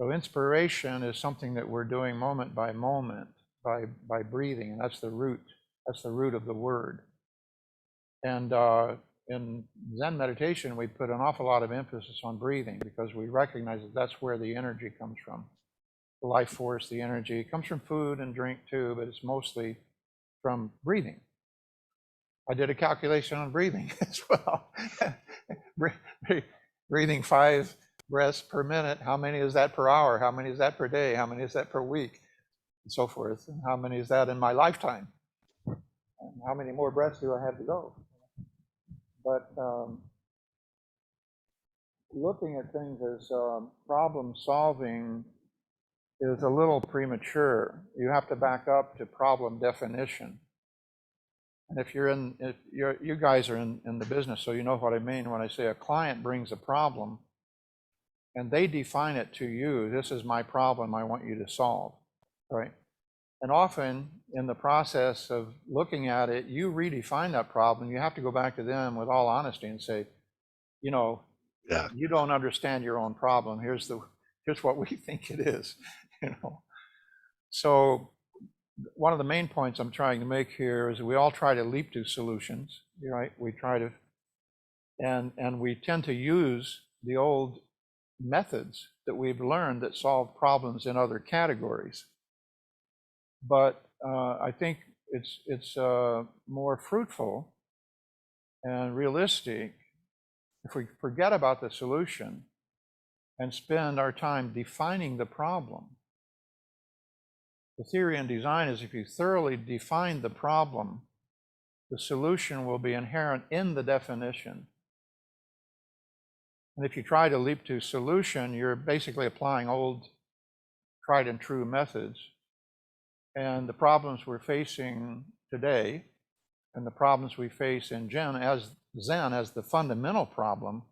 So inspiration is something that we're doing moment by moment by breathing, and that's the root. That's the root of the word. And in Zen meditation, we put an awful lot of emphasis on breathing, because we recognize that that's where the energy comes from. The life force, the energy, it comes from food and drink too, but it's mostly from breathing. I did a calculation on breathing as well. Breathing 5 breaths per minute. How many is that per hour? How many is that per day? How many is that per week? And so forth. And how many is that in my lifetime? And how many more breaths do I have to go? But looking at things as problem solving is a little premature. You have to back up to problem definition. And if you guys are in the business, so you know what I mean when I say a client brings a problem and they define it to you, this is my problem I want you to solve, right? And often in the process of looking at it, you redefine that problem. You have to go back to them with all honesty and say, you know, Yeah. you don't understand your own problem. Here's what we think it is, you know. So one of the main points I'm trying to make here is that we all try to leap to solutions, right? We try to, and we tend to use the old methods that we've learned that solve problems in other categories. But I think it's more fruitful and realistic if we forget about the solution and spend our time defining the problem. The theory in design is if you thoroughly define the problem, the solution will be inherent in the definition. And if you try to leap to solution, you're basically applying old tried and true methods And the problems we're facing today and the problems we face in Zen as the fundamental problem,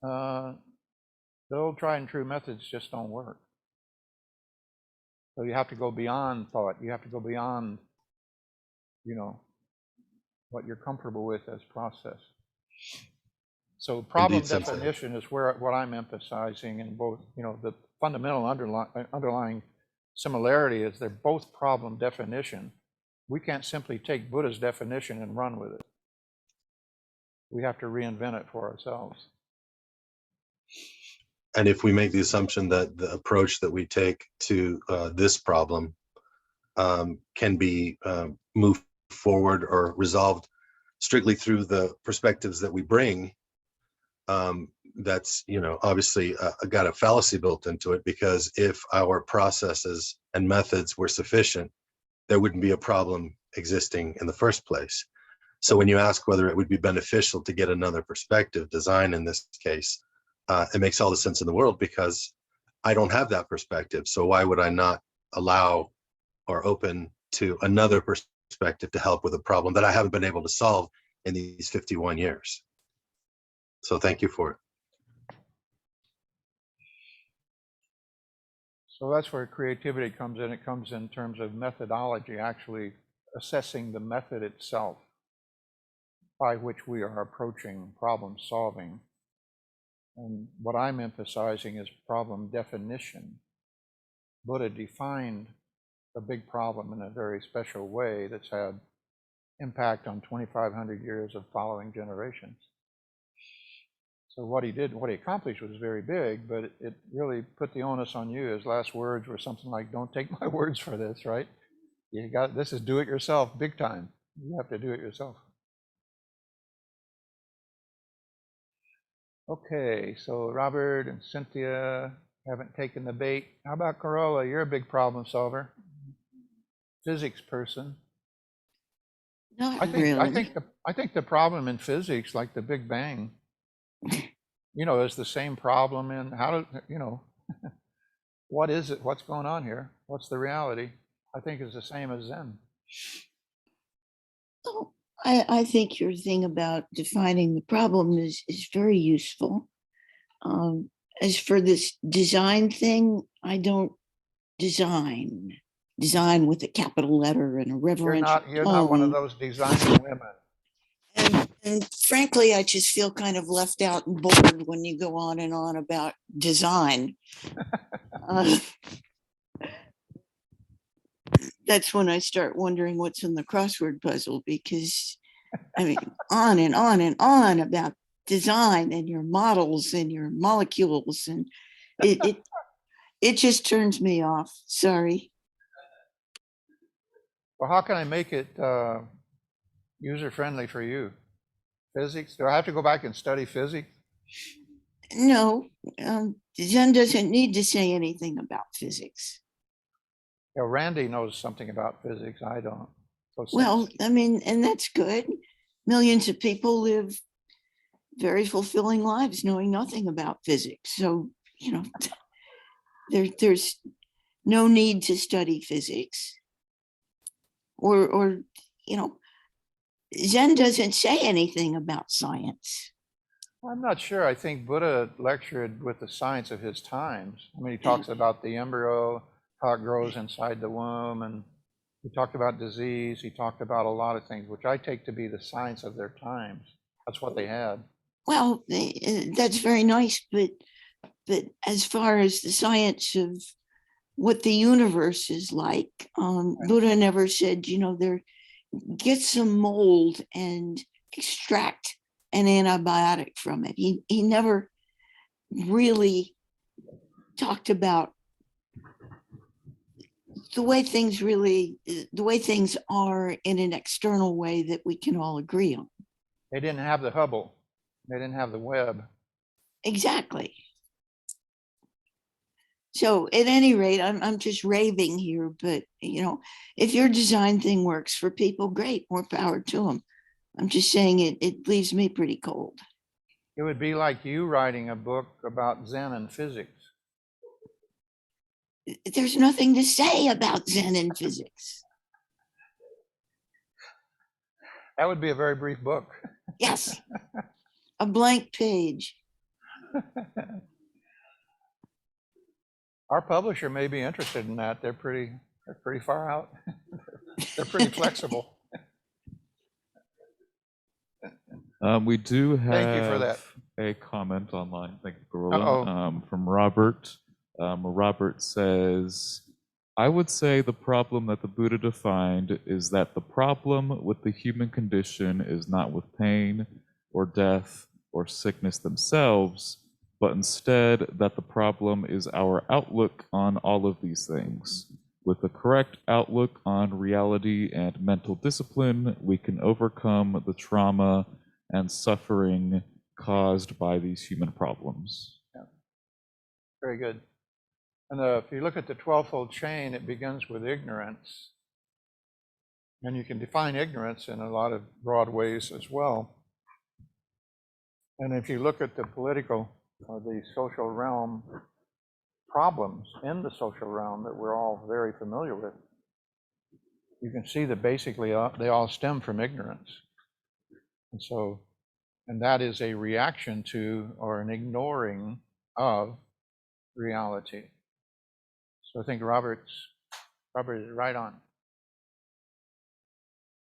the old tried and true methods just don't work. So you have to go beyond thought. You have to go beyond, what you're comfortable with as process. So problem Indeed, Sensei. definition is what I'm emphasizing in both, the fundamental underlying similarity is they're both problem definition. We can't simply take Buddha's definition and run with it. We have to reinvent it for ourselves. And if we make the assumption that the approach that we take to this problem can be moved forward or resolved strictly through the perspectives that we bring, that's, obviously got a fallacy built into it, because if our processes and methods were sufficient, there wouldn't be a problem existing in the first place. So when you ask whether it would be beneficial to get another perspective, design in this case, it makes all the sense in the world, because I don't have that perspective. So why would I not allow or open to another perspective to help with a problem that I haven't been able to solve in these 51 years? So thank you for it. So that's where creativity comes in. It comes in terms of methodology, actually assessing the method itself by which we are approaching problem solving. And what I'm emphasizing is problem definition. Buddha defined a big problem in a very special way that's had impact on 2,500 years of following generations. So what he accomplished was very big, but it really put the onus on you. His last words were something like, "Don't take my words for this," right? This is do it yourself, big time. You have to do it yourself. Okay, so Robert and Cynthia haven't taken the bait. How about Corolla? You're a big problem solver, physics person. Not I think really. I think the problem in physics, like the Big Bang, is the same problem in what is it? What's going on here? What's the reality? I think is the same as Zen. Oh, I think your thing about defining the problem is very useful. As for this design thing, I don't design with a capital letter and a reverential You're not one of tone. those designing women. And frankly, I just feel kind of left out and bored when you go on and on about design. That's when I start wondering what's in the crossword puzzle, because I mean, on and on and on about design and your models and your molecules, and it just turns me off. Sorry. Well, how can I make it user-friendly for you? Physics? Do I have to go back and study physics? No, Zen doesn't need to say anything about physics. Randy knows something about physics. I don't. So Well, I mean, and that's good. Millions of people live very fulfilling lives knowing nothing about physics. So, there's no need to study physics. Or Zen doesn't say anything about science. I'm not sure. I think Buddha lectured with the science of his times. I mean, he talks about the embryo, how it grows inside the womb, and he talked about disease. He talked about a lot of things, which I take to be the science of their times. That's what they had. Well, that's very nice, but as far as the science of what the universe is like, Buddha never said, there, get some mold and extract an antibiotic from it. He never really talked about the way things are in an external way that we can all agree on. They didn't have the Hubble. They didn't have the Webb. Exactly. So at any rate, I'm just raving here, but if your design thing works for people, great, more power to them. I'm just saying it leaves me pretty cold. It would be like you writing a book about Zen and physics. there's nothing to say about Zen and physics. That would be a very brief book. Yes, a blank page. Our publisher may be interested in that. They're pretty far out. They're pretty flexible. We do have Thank you for that. a comment online. Thank you, Uh-oh. Corolla, from Robert. Robert says, I would say the problem that the Buddha defined is that the problem with the human condition is not with pain or death or sickness themselves, but instead that the problem is our outlook on all of these things. With the correct outlook on reality and mental discipline, we can overcome the trauma and suffering caused by these human problems. Yeah. Very good. And if you look at the 12-fold chain, it begins with ignorance. And you can define ignorance in a lot of broad ways as well. And if you look at the political or the social realm, problems in the social realm that we're all very familiar with, you can see that basically they all stem from ignorance. And that is a reaction to or an ignoring of reality. So I think Robert is right on.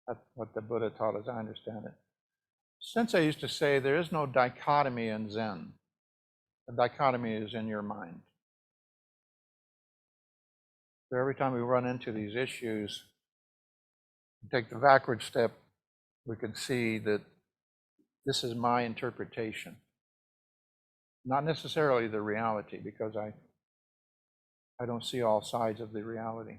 That's what the Buddha taught, as I understand it. Sensei used to say there is no dichotomy in Zen. The dichotomy is in your mind. So every time we run into these issues, take the backward step, we can see that this is my interpretation. Not necessarily the reality, because I don't see all sides of the reality.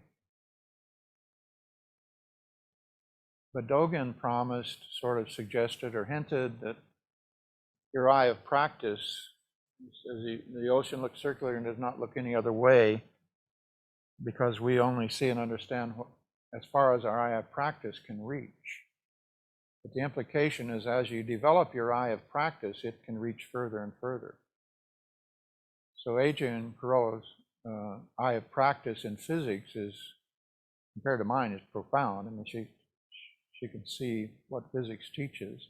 But Dogen promised, sort of suggested or hinted that your eye of practice, says the ocean looks circular and does not look any other way, because we only see and understand what, as far as our eye of practice can reach. But the implication is as you develop your eye of practice, it can reach further and further. So Adrian Carollo's eye of practice in physics is, compared to mine, is profound. I mean, she can see what physics teaches.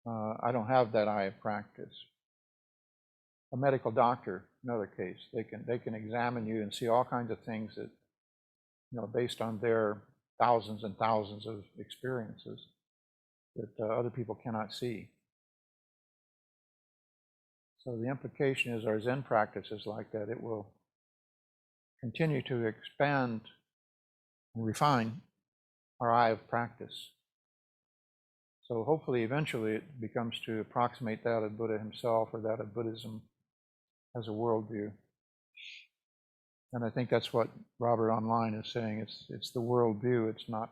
I don't have that eye of practice. A medical doctor, another case, they can examine you and see all kinds of things that, based on their thousands and thousands of experiences that other people cannot see. So the implication is our Zen practice is like that. It will continue to expand and refine our eye of practice. So hopefully eventually it becomes to approximate that of Buddha himself or that of Buddhism as a worldview. And I think that's what Robert online is saying. It's the worldview, it's not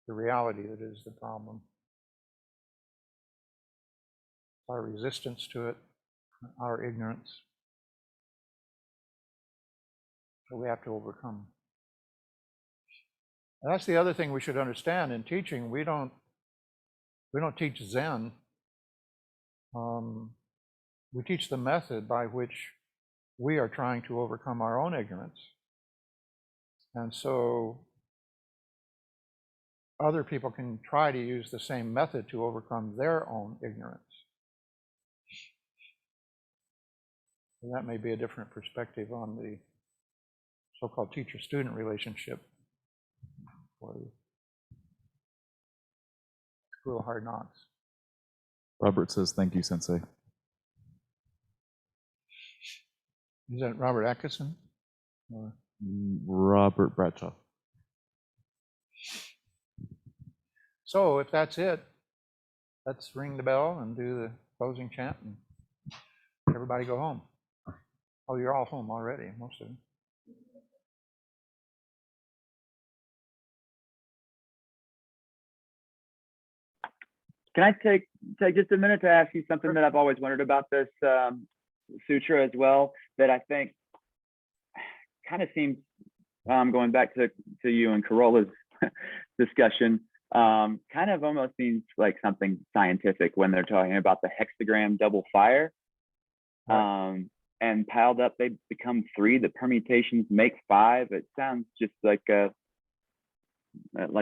the reality that is the problem. Our resistance to it, our ignorance, that we have to overcome. And that's the other thing we should understand in teaching. We don't teach Zen. We teach the method by which we are trying to overcome our own ignorance. And so other people can try to use the same method to overcome their own ignorance. And that may be a different perspective on the so-called teacher-student relationship for the School of Hard Knocks. Robert says, thank you, Sensei. Is that Robert Atkinson? Or? Robert Bradshaw. So if that's it, let's ring the bell and do the closing chant and everybody go home. Oh, you're all home already, most of them. Can I take just a minute to ask you something that I've always wondered about this sutra as well, that I think kind of seems, going back to you and Corolla's discussion, kind of almost seems like something scientific when they're talking about the hexagram double fire. and piled up, they become 3. The permutations make 5. It sounds just like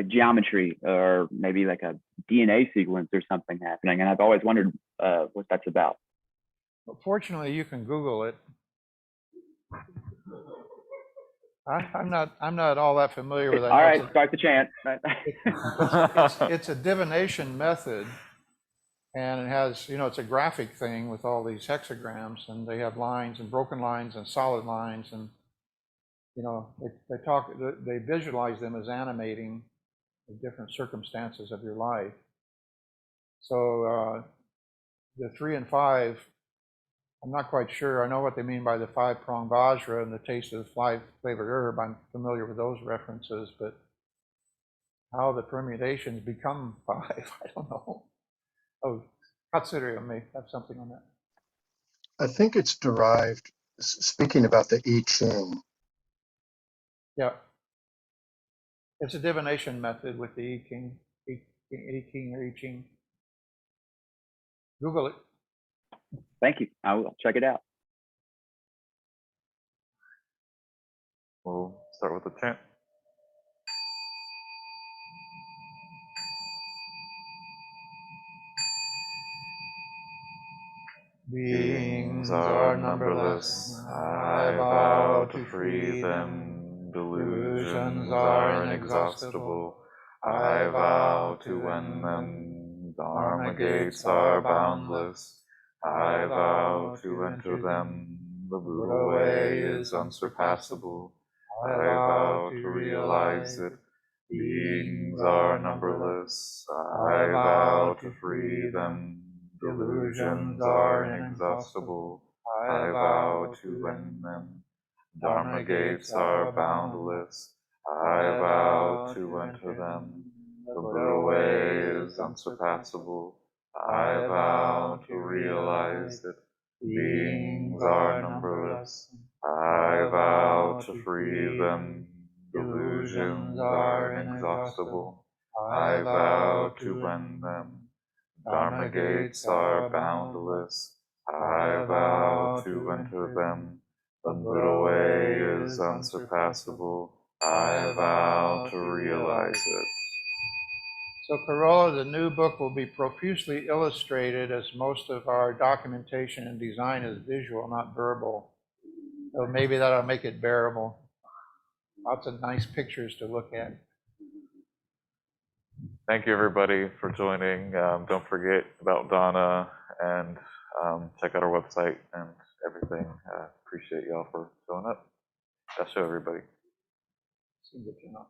geometry, or maybe like a DNA sequence or something happening. And I've always wondered what that's about. Fortunately, you can Google it. I'm not all that familiar with it. All right, start the chant. It's a divination method, and it has, it's a graphic thing with all these hexagrams, and they have lines and broken lines and solid lines, and they visualize them as animating the different circumstances of your life. So the 3 and 5, I'm not quite sure. I know what they mean by the 5-pronged Vajra and the taste of the 5-flavored herb. I'm familiar with those references, but how the permutations become 5, I don't know. Oh, Hatsuru may have something on that. I think it's derived, speaking about the I Ching. Yeah. It's a divination method with the I Ching or I Ching. Google it. Thank you. I will check it out. We'll start with the chant. Beings are numberless, I vow to free them. Delusions are inexhaustible, I vow to end them. Dharma gates are boundless, I vow to enter them. The Buddha way is unsurpassable, I vow to realize it. Beings are numberless, I vow to free them. Delusions are inexhaustible, I vow to end them. Dharma gates are boundless, I vow to enter them. The Buddha way is unsurpassable, I vow to realize it. Beings are numberless, I vow to free them. Delusions are inexhaustible, I vow to end them. Dharma gates are boundless, I vow to enter them. The Buddha way is unsurpassable, I vow to realize it. So Corolla, the new book will be profusely illustrated, as most of our documentation and design is visual, not verbal. So maybe that'll make it bearable. Lots of nice pictures to look at. Thank you, everybody, for joining. Don't forget about Donna, and check out our website and everything. Appreciate y'all for showing up. That's show, everybody. Seems that you're not.